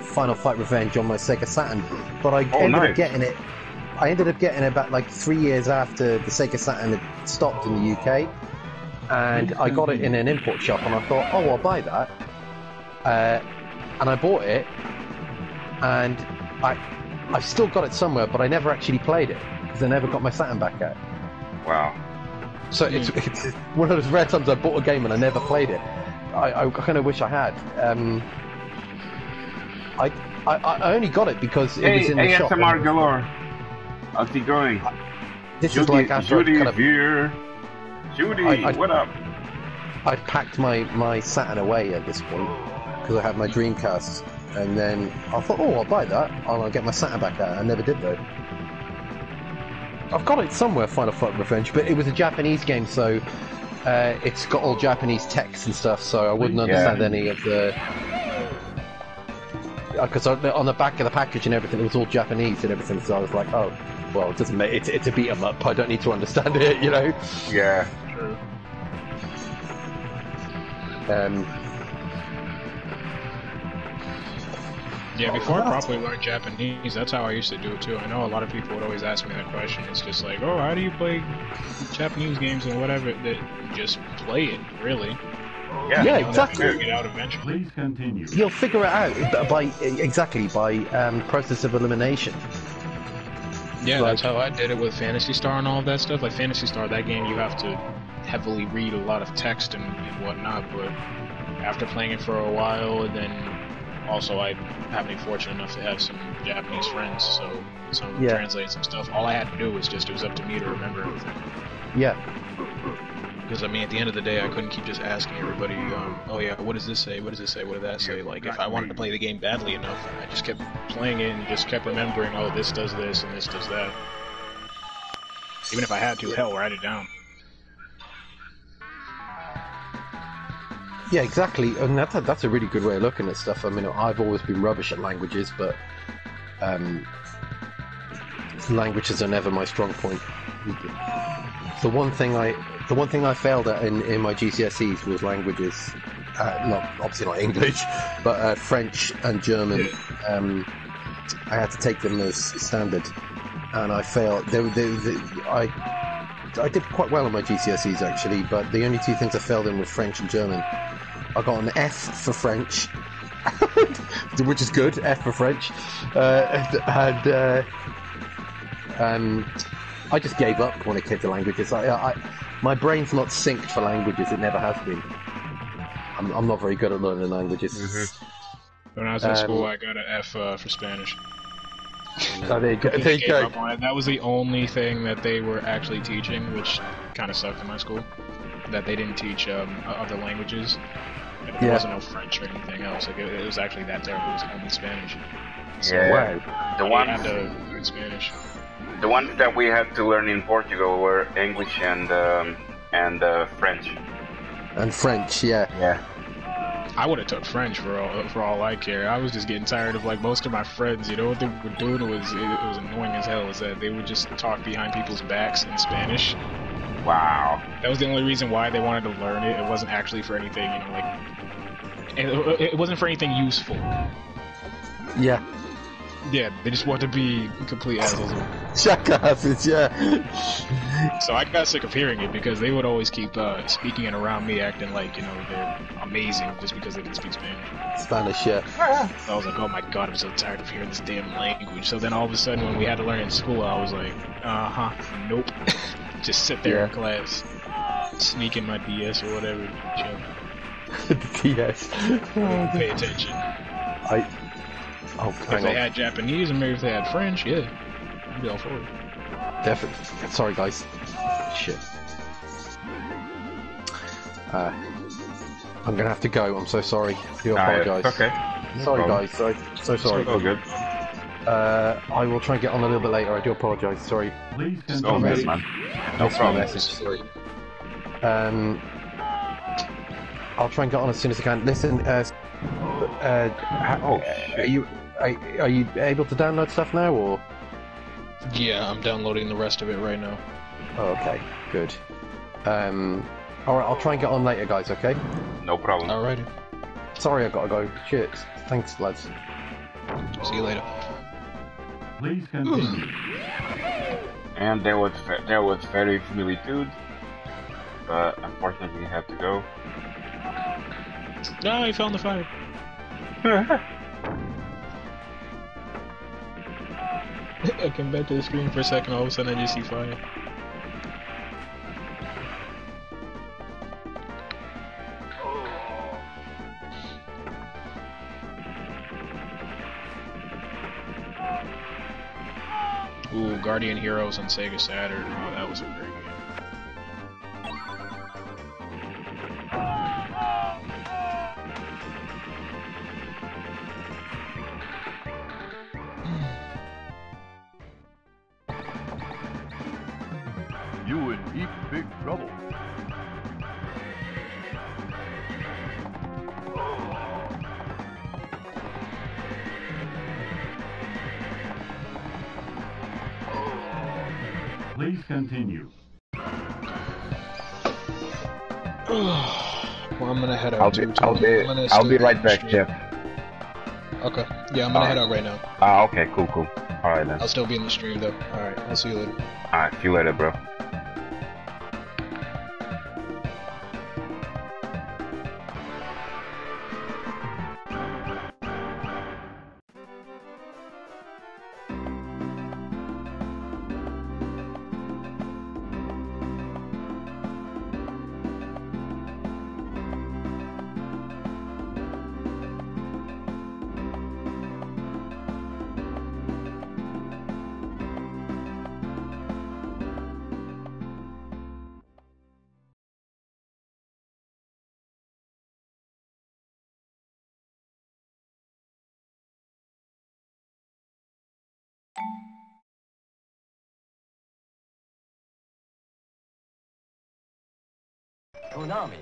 A: Final Fight Revenge on my Sega Saturn, but I ended
B: nice.
A: up getting it. I ended up getting it about like 3 years after the Sega Saturn had stopped in the UK, and I got it in an import shop, and I thought, oh, I'll buy that, and I bought it, and I've still got it somewhere, but I never actually played it because I never got my Saturn back out.
B: Wow.
A: So it's one of those rare times I bought a game and I never played it. I kind of wish I had. I only got it because it was in the shop.
B: ASMR galore. How's it going?
A: This is like after
B: Judy
A: kind of,
B: here. Judy, what up?
A: I'd packed my Saturn away at this point because I had my Dreamcast, and then I thought, oh, I'll buy that and I'll get my Saturn back out. I never did though. I've got it somewhere, Final Fight Revenge, but it was a Japanese game, so it's got all Japanese text and stuff, so I wouldn't understand any of the... Because on the back of the package and everything, it was all Japanese and everything, so I was like, oh, well, it doesn't make... It's a beat-em-up, I don't need to understand it, you know?
B: Yeah.
D: True. Yeah, before I properly learned Japanese, that's how I used to do it too. I know a lot of people would always ask me that question. It's just like, oh, how do you play Japanese games and whatever? That just play it, really.
B: Yeah,
A: Yeah,
D: You'll
A: exactly.
D: figure it out eventually.
E: Please continue.
A: You'll figure it out by process of elimination.
D: Yeah,
A: Like-
D: that's how I did it with Phantasy Star and all of that stuff. Like Phantasy Star, that game you have to heavily read a lot of text and whatnot, but after playing it for a while, and then also I happened to be fortunate enough to have some Japanese friends, so some of them
A: Yeah.
D: translated some stuff. All I had to do was it was up to me to remember everything.
A: Yeah.
D: Because I mean, at the end of the day, I couldn't keep just asking everybody, oh yeah, what does this say? What does this say? What does that say? Like, if I wanted to play the game badly enough, I just kept playing it and just kept remembering, oh, this does this and this does that. Even if I had to, hell, write it down.
A: Yeah, exactly, and that's a really good way of looking at stuff. I mean, I've always been rubbish at languages, but languages are never my strong point. The one thing I failed at in my GCSEs was languages. Obviously not English, but French and German. I had to take them as standard, and I failed. I did quite well on my GCSEs actually, but the only two things I failed in were French and German. I got an F for French which is good. F for French, I just gave up when it came to languages. My brain's not synced for languages. It never has been. I'm not very good at learning languages.
D: When I was in school, I got an F for Spanish.
A: So there you go. There you go.
D: That was the only thing that they were actually teaching, which kind of sucked in my school. That they didn't teach other languages. There wasn't no French or anything else. Like it was actually that terrible. It was only Spanish. So,
B: yeah. The ones
D: had to learn Spanish.
B: The ones that we had to learn in Portugal were English and French.
A: And French, yeah.
B: Yeah.
D: I would have took French for all I care. I was just getting tired of like most of my friends. You know what they were doing was it was annoying as hell. Is that they would just talk behind people's backs in Spanish.
B: Wow.
D: That was the only reason why they wanted to learn it. It wasn't actually for anything, you know, like it wasn't for anything useful.
A: Yeah.
D: Yeah, they just wanted to be complete assholes.
A: Jackasses, yeah.
D: So I got sick of hearing it because they would always keep speaking it around me, acting like, you know, they're amazing just because they can speak Spanish.
A: Spanish, yeah.
D: So I was like, oh my god, I'm so tired of hearing this damn language. So then all of a sudden when we had to learn it in school, I was like, nope. Just sit there in class, sneak in my DS or whatever, chill.
A: DS.
D: Pay attention.
A: If
D: they had Japanese and maybe if they had French, yeah, I'd be all for it.
A: Definitely. Sorry, guys. Shit. I'm gonna have to go. I'm so sorry. I do apologise.
B: Okay.
A: Sorry, guys. So sorry.
B: All good.
A: I will try and get on a little bit later. I do apologise. Sorry.
E: Please
B: Oh,
E: continue.
B: man. No problem.
A: Message. Sorry. I'll try and get on as soon as I can. Listen.
B: Shit.
A: Are you able to download stuff now, or?
D: Yeah, I'm downloading the rest of it right now.
A: Oh, okay, good. Alright, I'll try and get on later, guys, okay?
B: No problem.
D: Alrighty.
A: Sorry, I gotta go. Shit. Thanks, lads.
D: See you later.
E: Please continue.
B: And there was VERISIMILITUDE, but unfortunately he had to go.
D: No, he fell in the fire. I came back to the screen for a second, all of a sudden I just see fire. Ooh, Guardian Heroes on Sega Saturn. Oh, that was a great game.
E: You in deep big trouble. Please continue.
D: Well, I'm gonna head out.
B: I'll be right back, Jeff.
D: Okay. Yeah, I'm gonna head out right now.
B: Okay, cool. Alright then.
D: I'll still be in the stream though. Alright, I'll see you later.
B: Alright, see you later, bro.
G: KONAMI.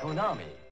G: KONAMI.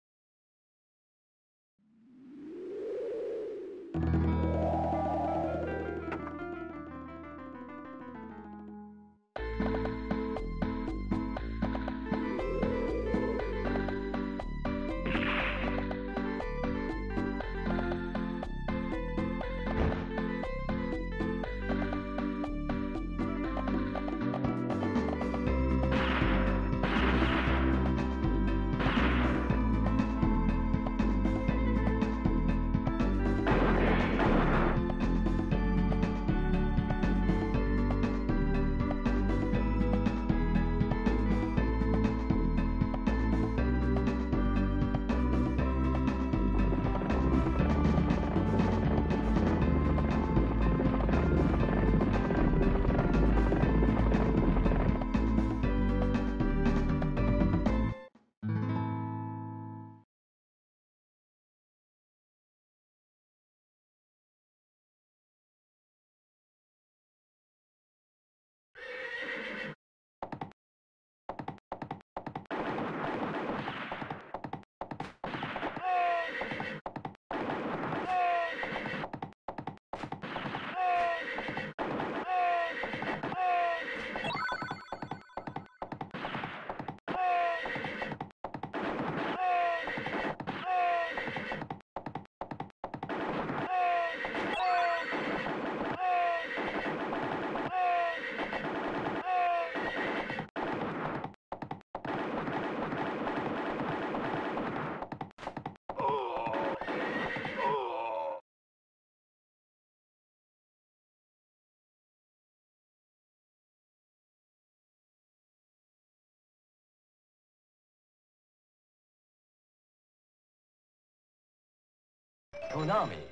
G: KONAMI.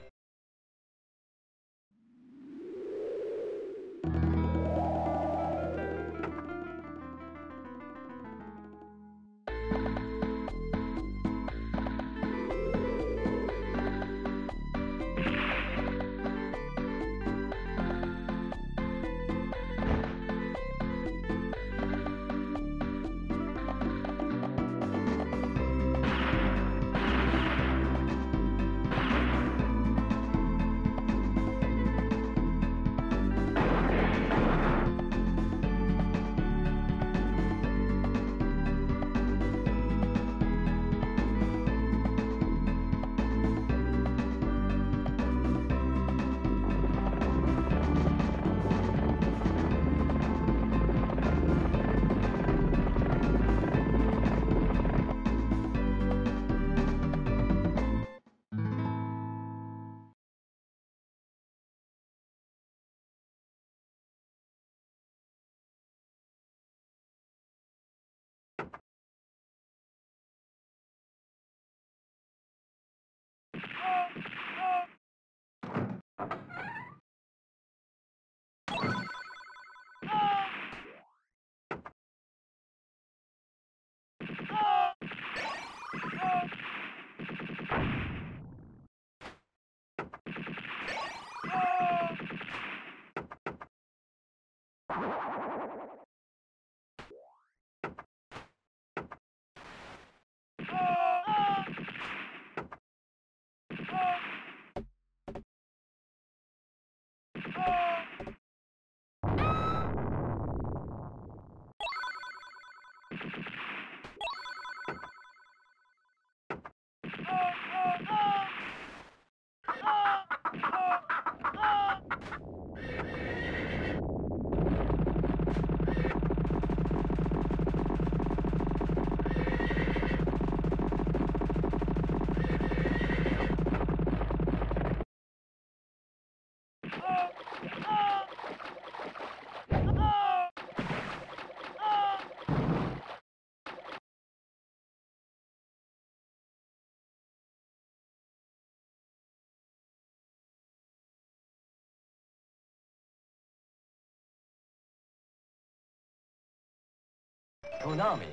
G: KONAMI.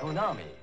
G: KONAMI.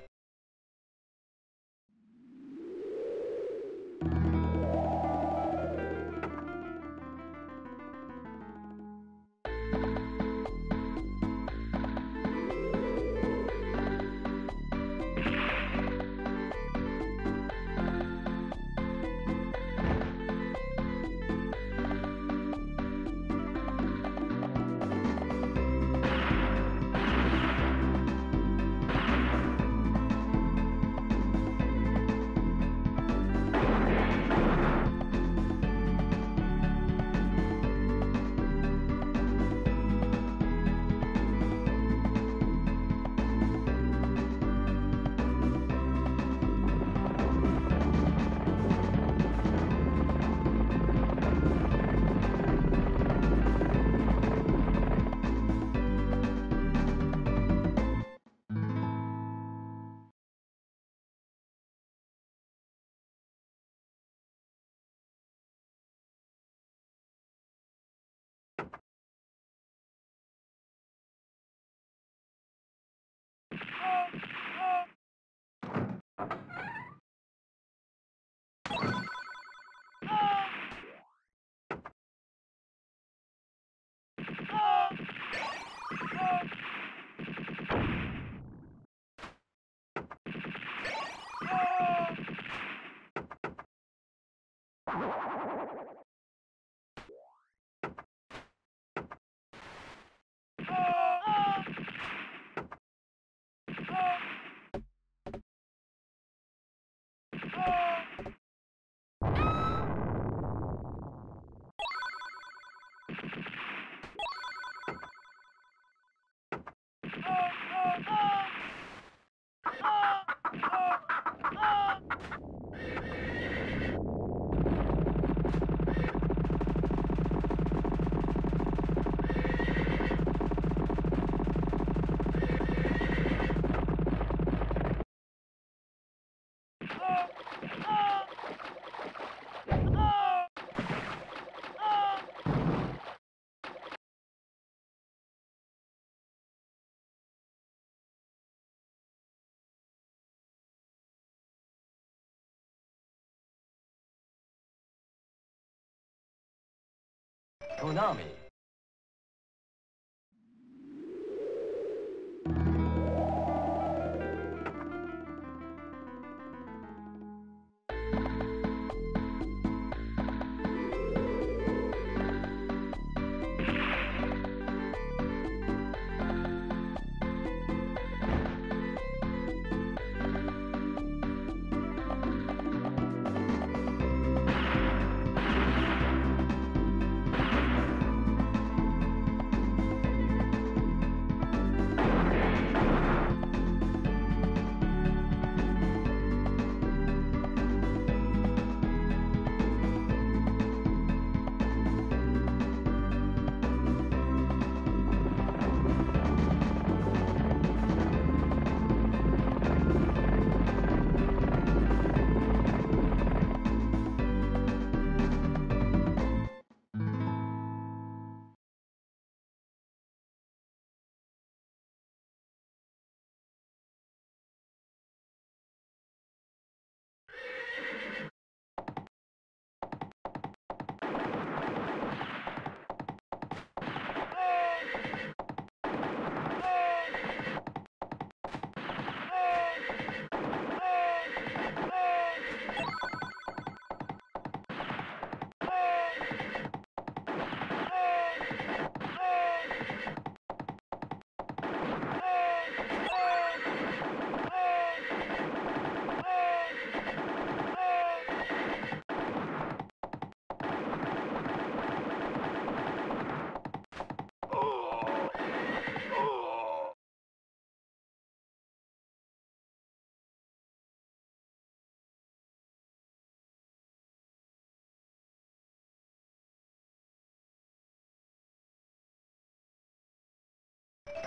G: KONAMI.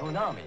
G: KONAMI.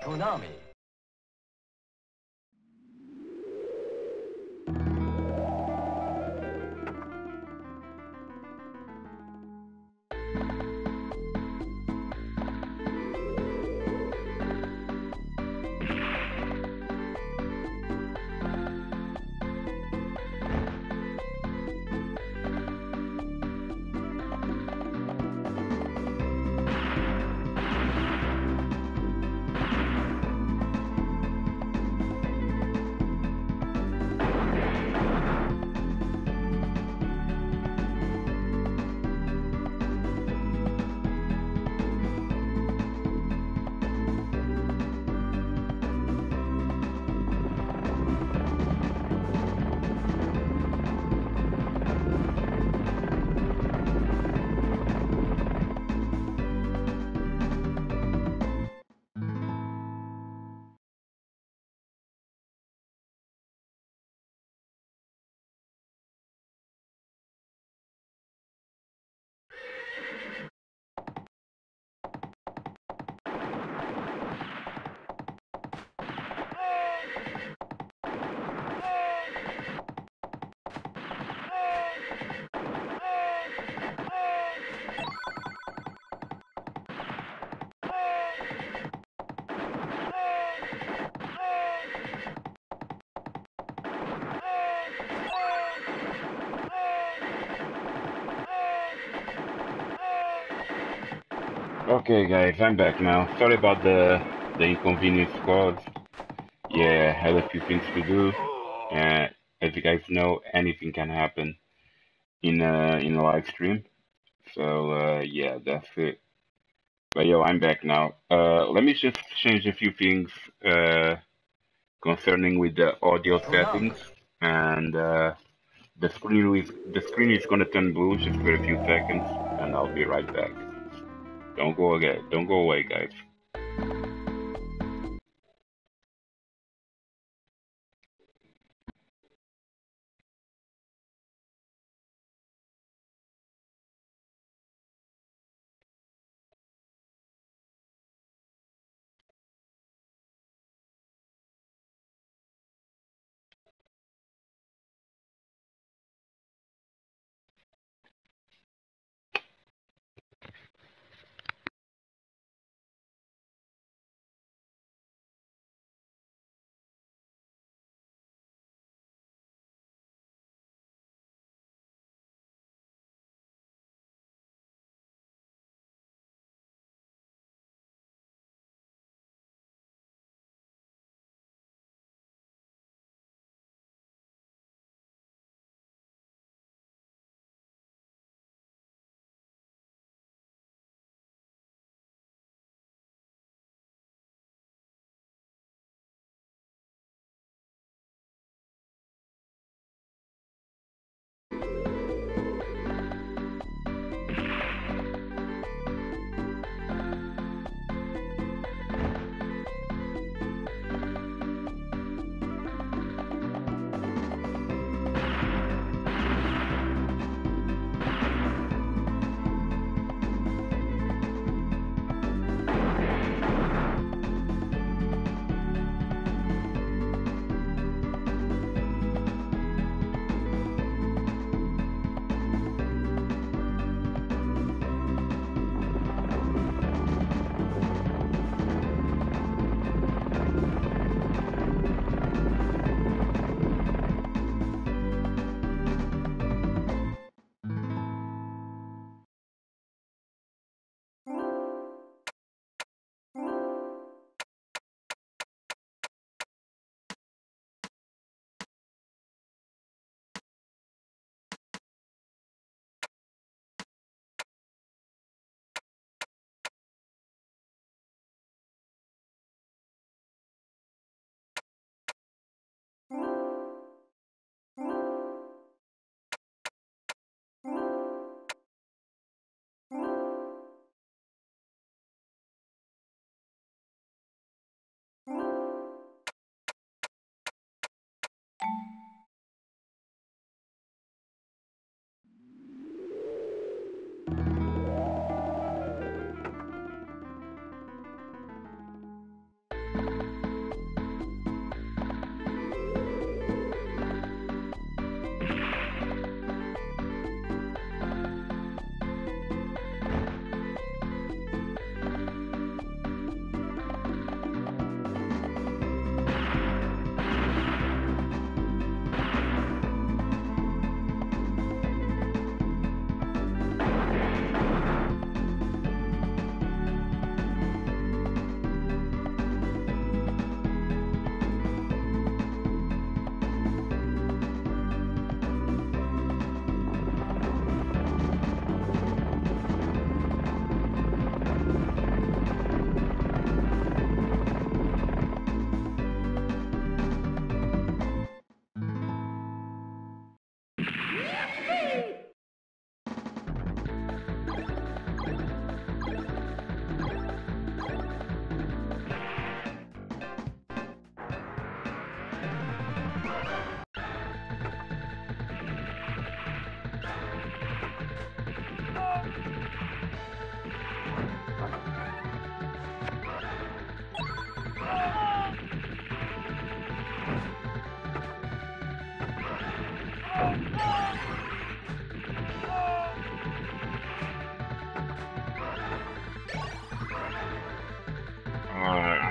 G: KONAMI.
B: Okay, guys, I'm back now. Sorry about the inconvenience caused. Yeah, I had a few things to do. As you guys know, anything can happen in a live stream. So yeah, that's it. But yo, I'm back now. Let me just change a few things concerning with the audio settings, and the screen is gonna turn blue just for a few seconds, and I'll be right back. Don't go away, guys.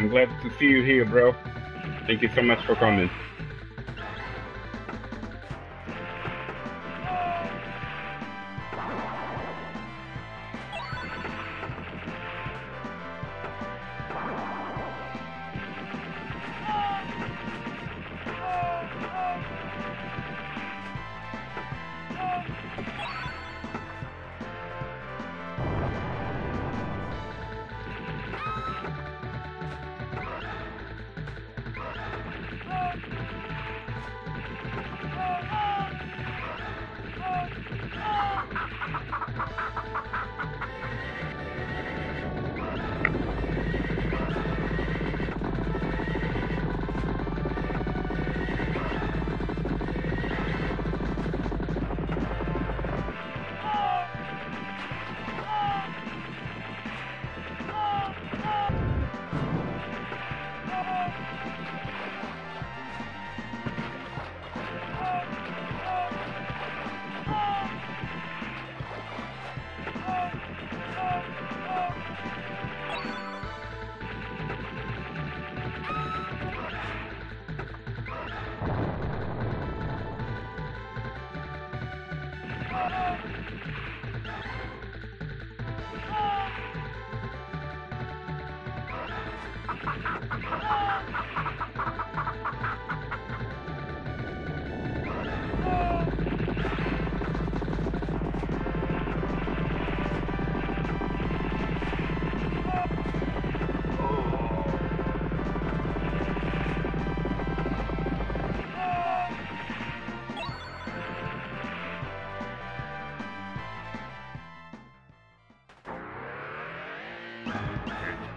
B: I'm glad to see you here, bro. Thank you so much for coming.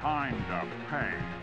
E: Time to pay.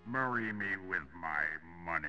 E: Marry me with my money.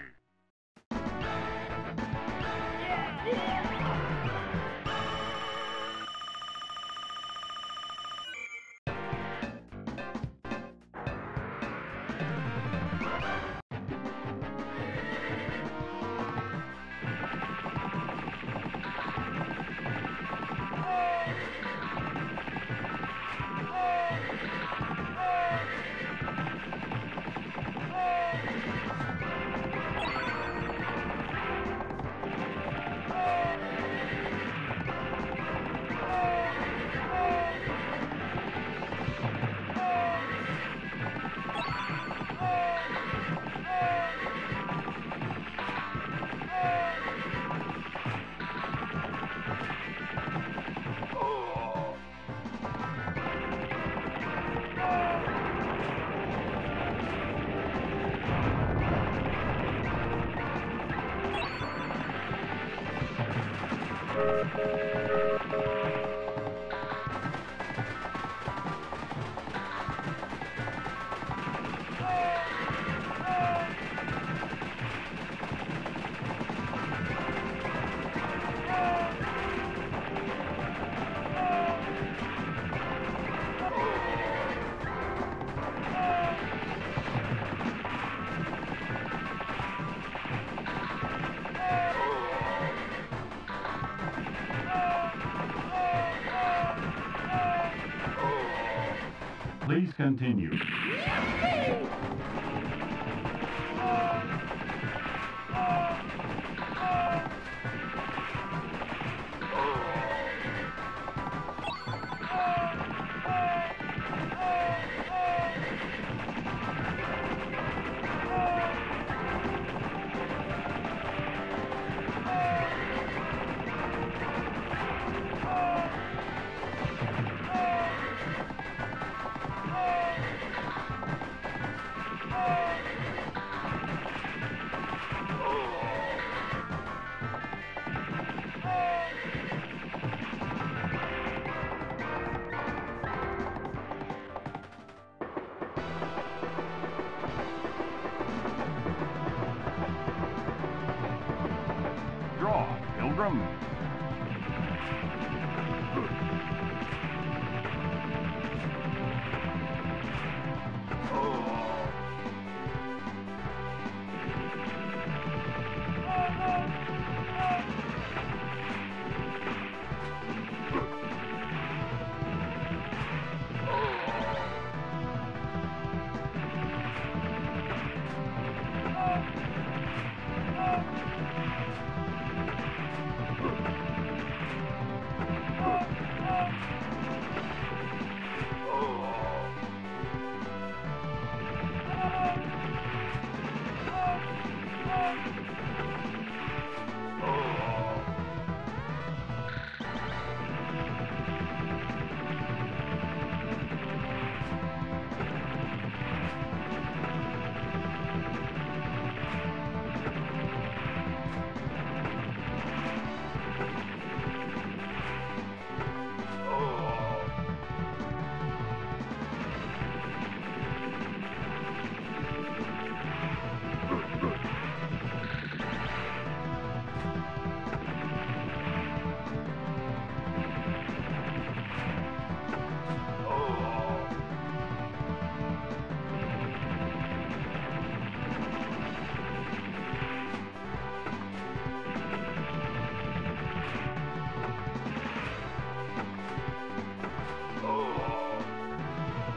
E: Please continue. from?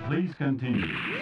E: Please continue.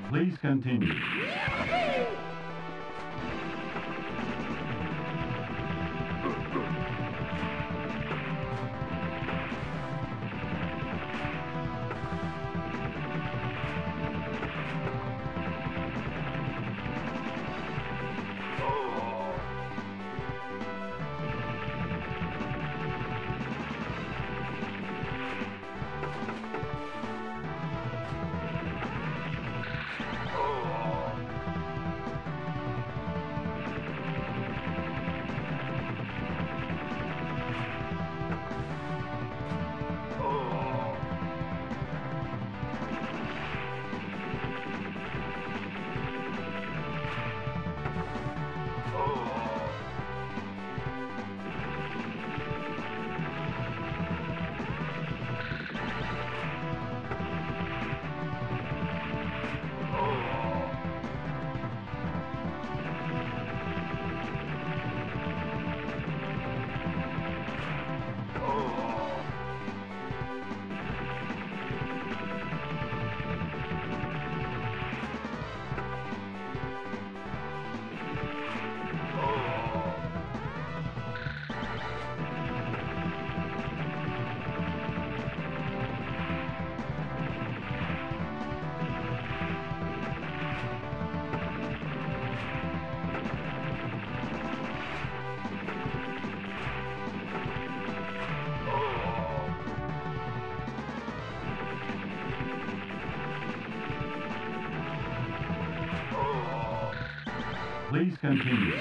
E: Please continue. Please continue.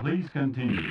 E: Please continue.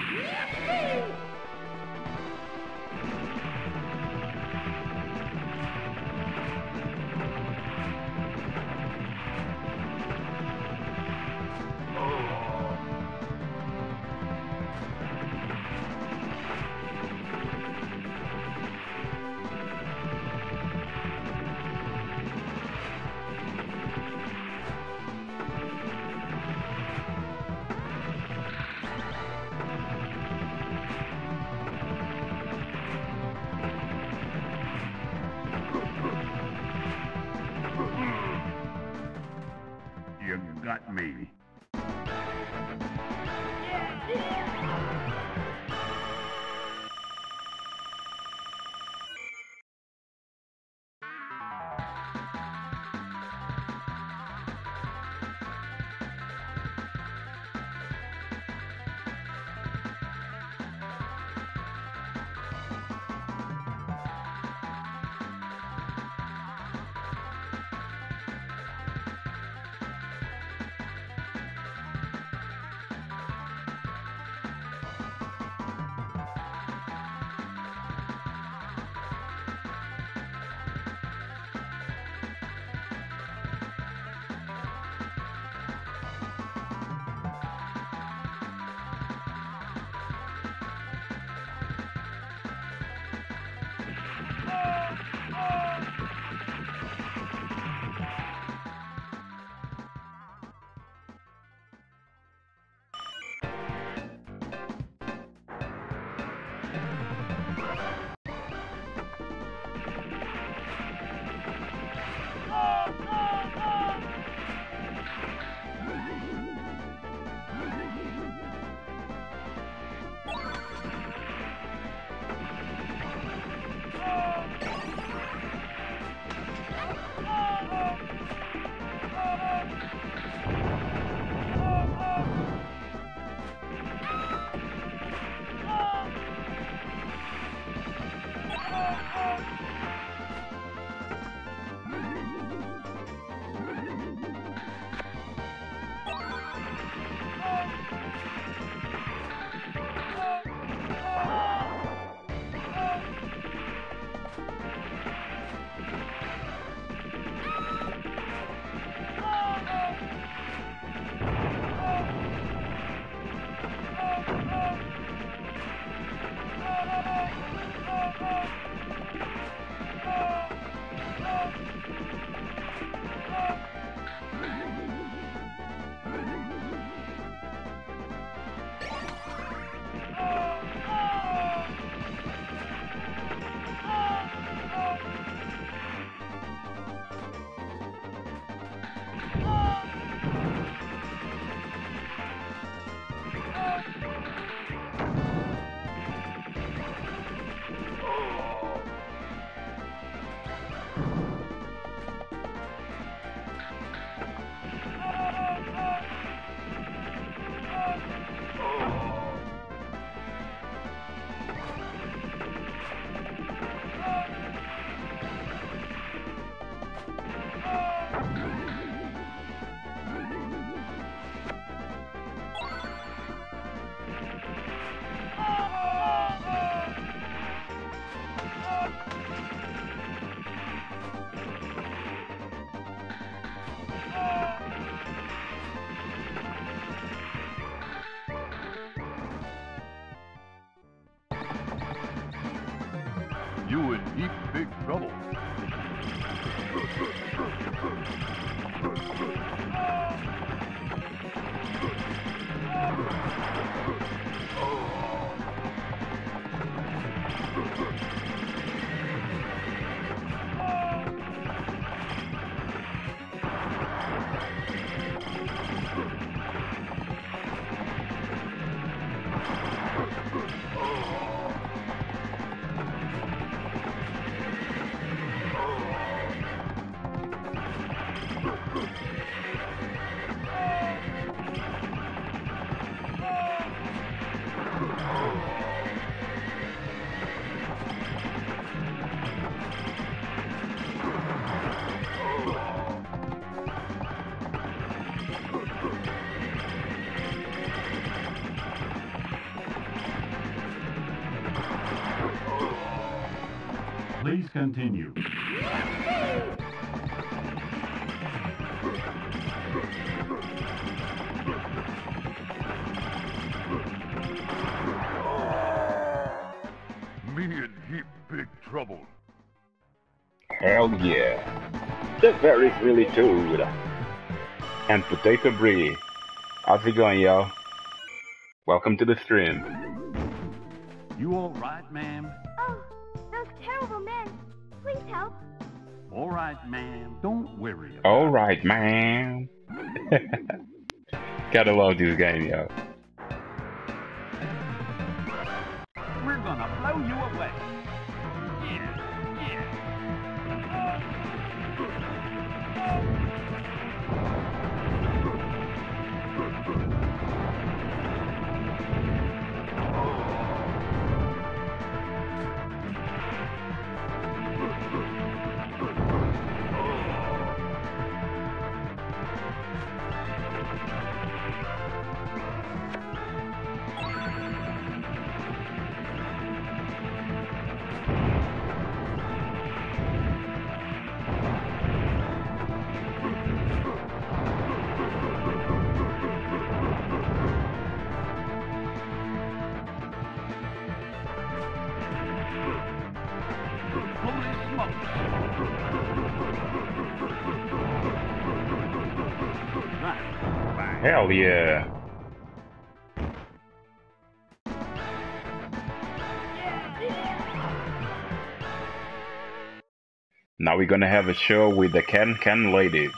H: You got me.
E: Deep big trouble. Please continue. Me in deep big trouble.
B: Hell yeah. The VERISIMILITUDE. And Potato Brie. How's it going, yo? Welcome to the stream.
E: You all right, ma'am?
H: Oh, those terrible men. Please help.
E: All right, ma'am. Don't worry.
B: Alright, man. Gotta love this game, yo.
E: We're gonna blow you away. Yeah, yeah.
B: Hell yeah. Now we're gonna have a show with the Can ladies.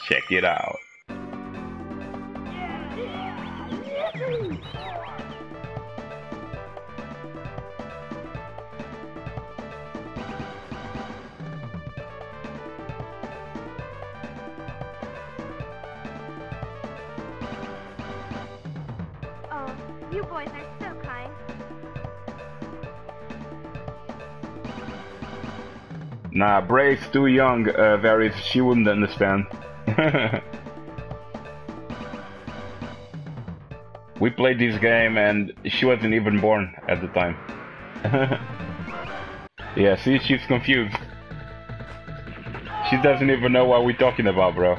B: Check it out.
H: Oh, you boys are so kind.
B: Nah, Brave's too young, Varys. She wouldn't understand. We played this game and she wasn't even born at the time. Yeah, see, she's confused. She doesn't even know what we're talking about, bro.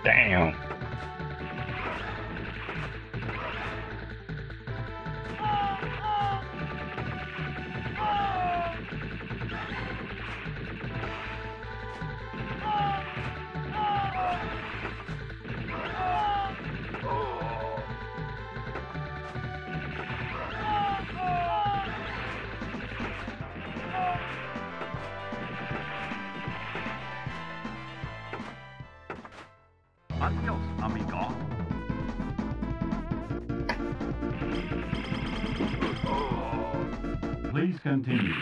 B: Damn.
E: Adios, amigo. Please continue.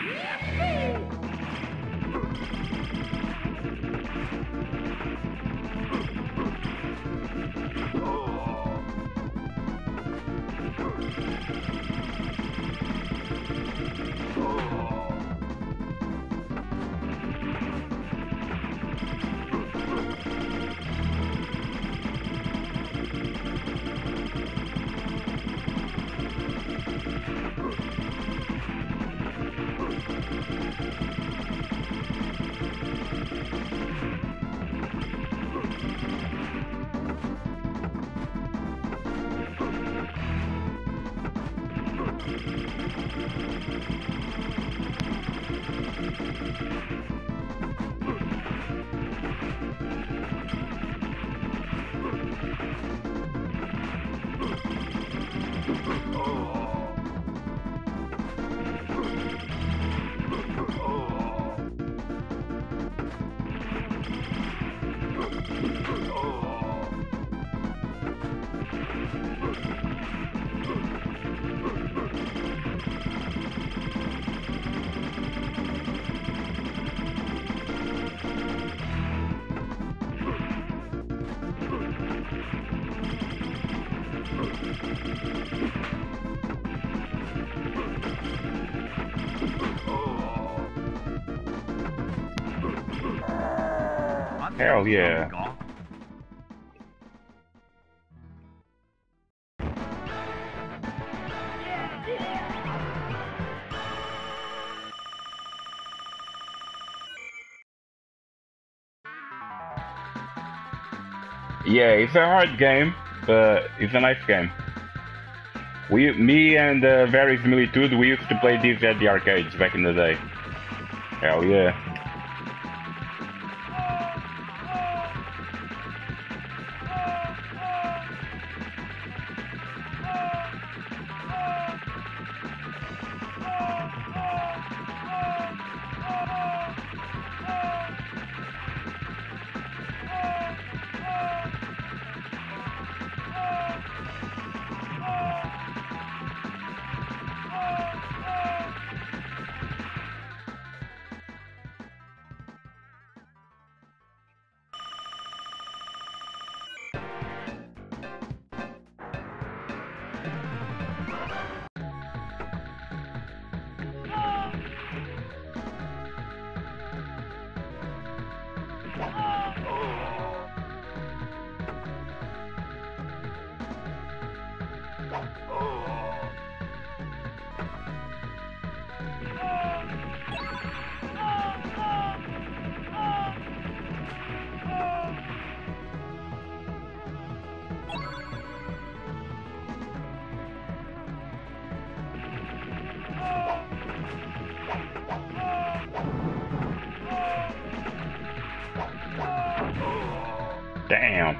B: Hell yeah. Yeah, it's a hard game, but it's a nice game. Me and VERISIMILITUDE, we used to play this at the arcades back in the day. Hell yeah. Damn.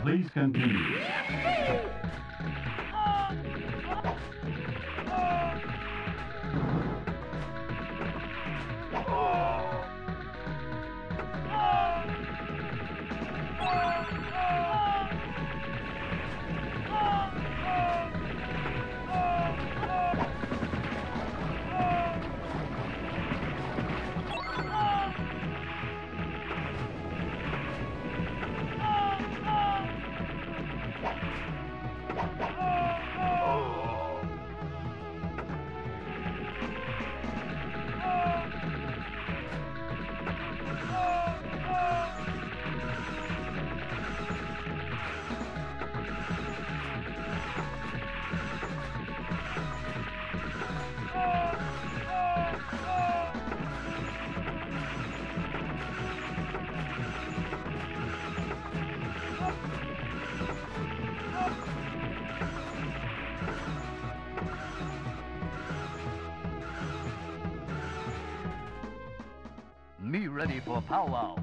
E: Please continue.
G: Me ready for powwow.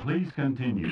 E: Please continue.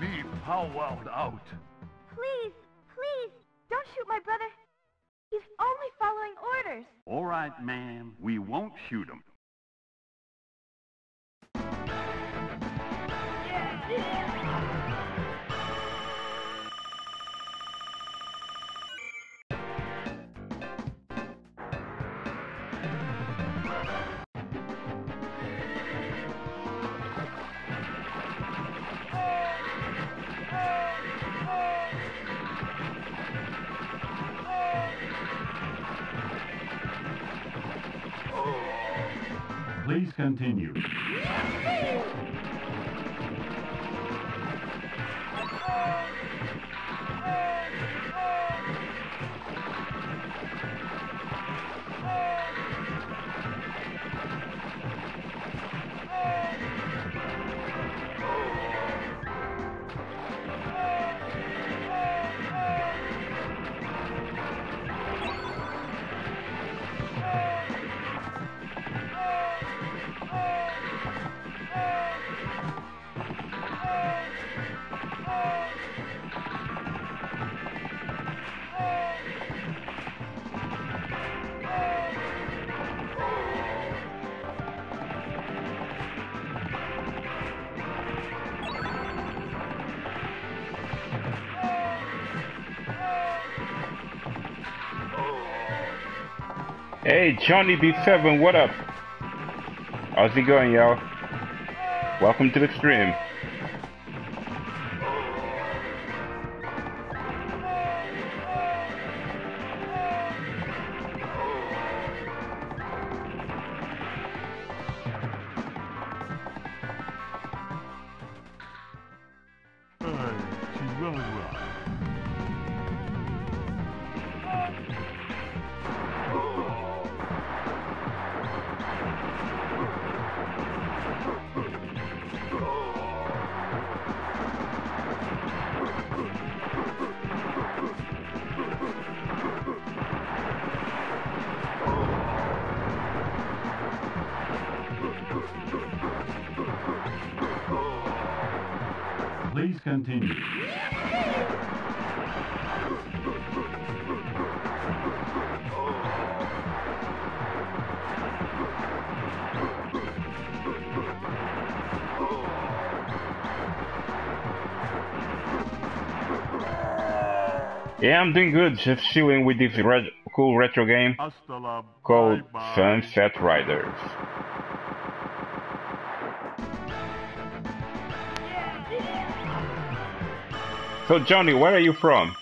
G: Me powwowed out.
H: Please, please, don't shoot my brother. He's only following orders.
E: All right, ma'am. We won't shoot him. Please continue.
B: Hey, Johnny B7, what up? How's it going, yo? Welcome to the stream.
E: Please continue.
B: Yeah, I'm doing good. Just chilling with this cool retro game called Sunset Riders. So, Johnny, where are you from?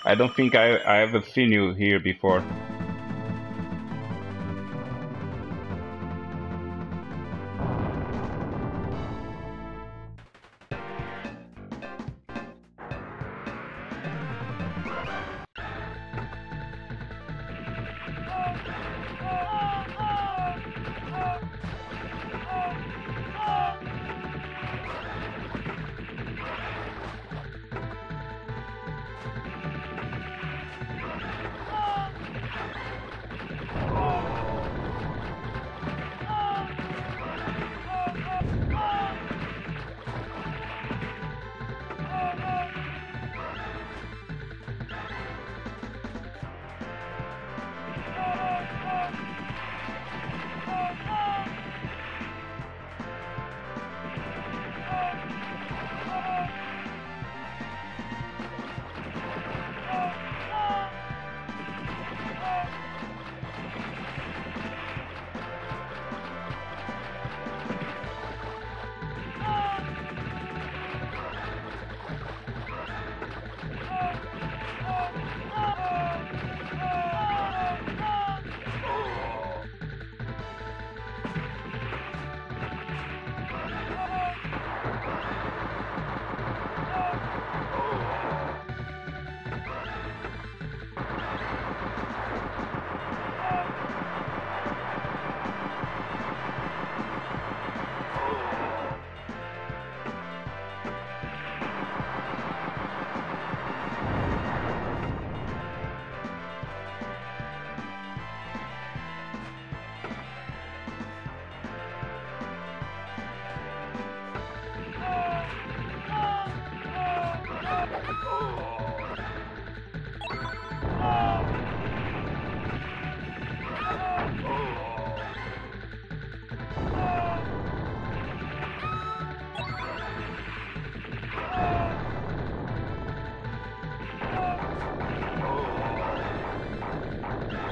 B: I don't think I ever seen you here before.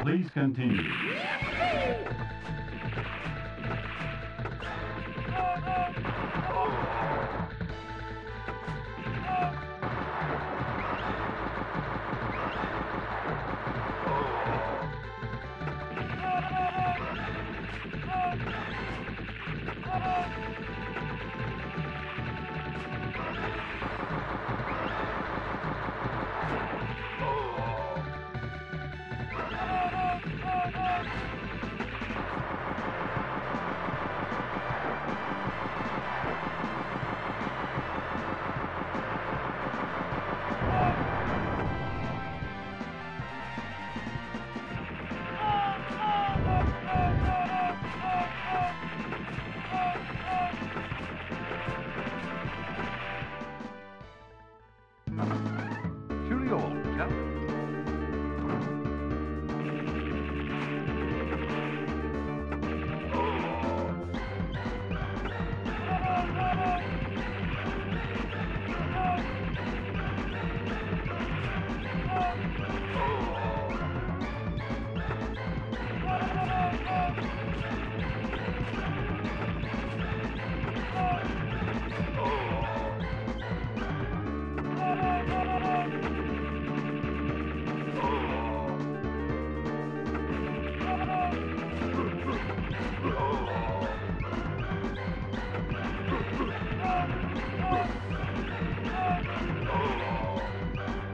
E: Please continue.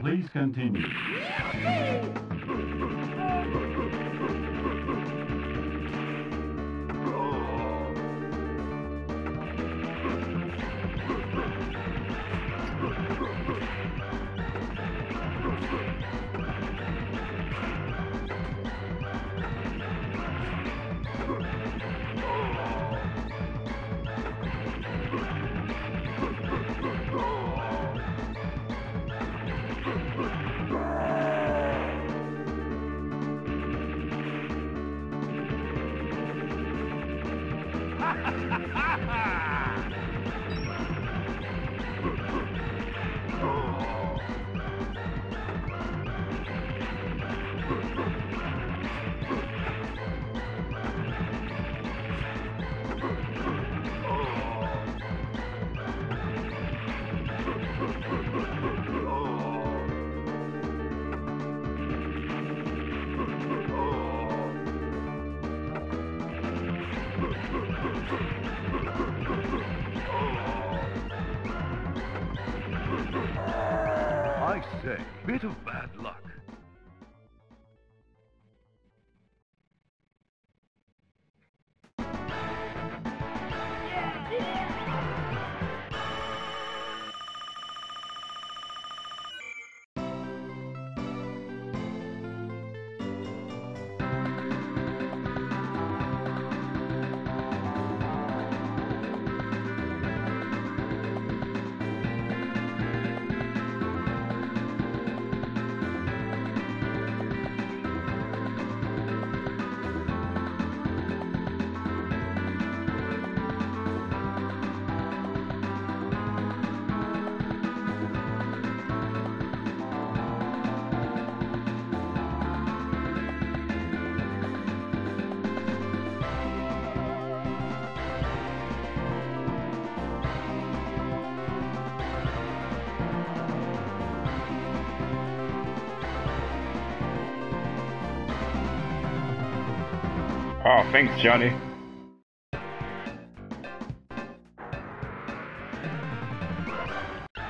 E: Please continue.
G: I say, bit of bad luck.
B: Oh, thanks, Johnny.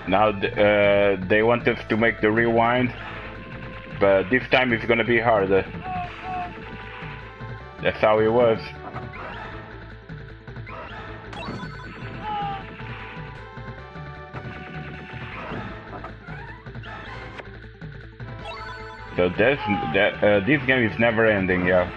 B: Now they want us to make the rewind, but this time it's gonna be harder. That's how it was. So this game is never ending, yeah.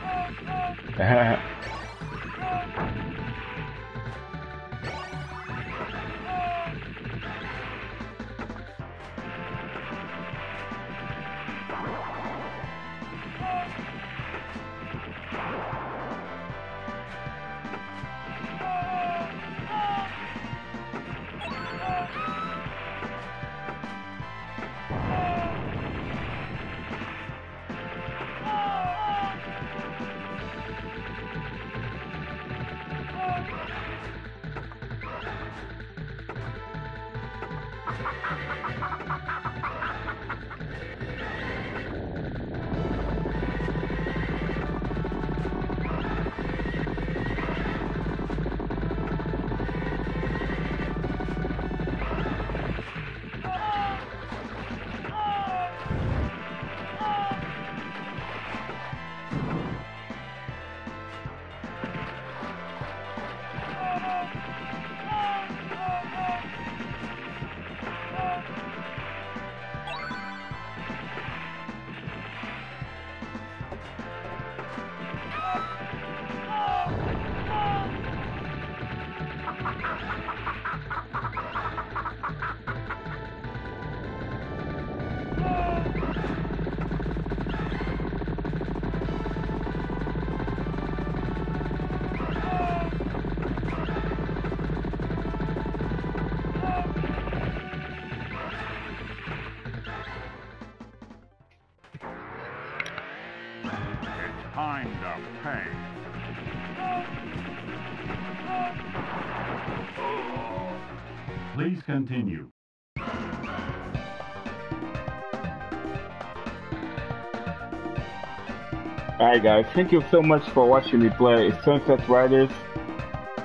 G: kind of pain.
E: Please continue.
B: Alright guys, thank you so much for watching me play Sunset Riders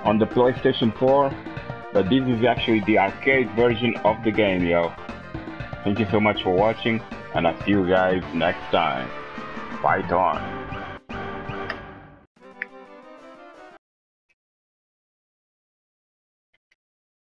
B: on the PlayStation 4, but this is actually the arcade version of the game, yo. Thank you so much for watching, and I'll see you guys next time. Fight on!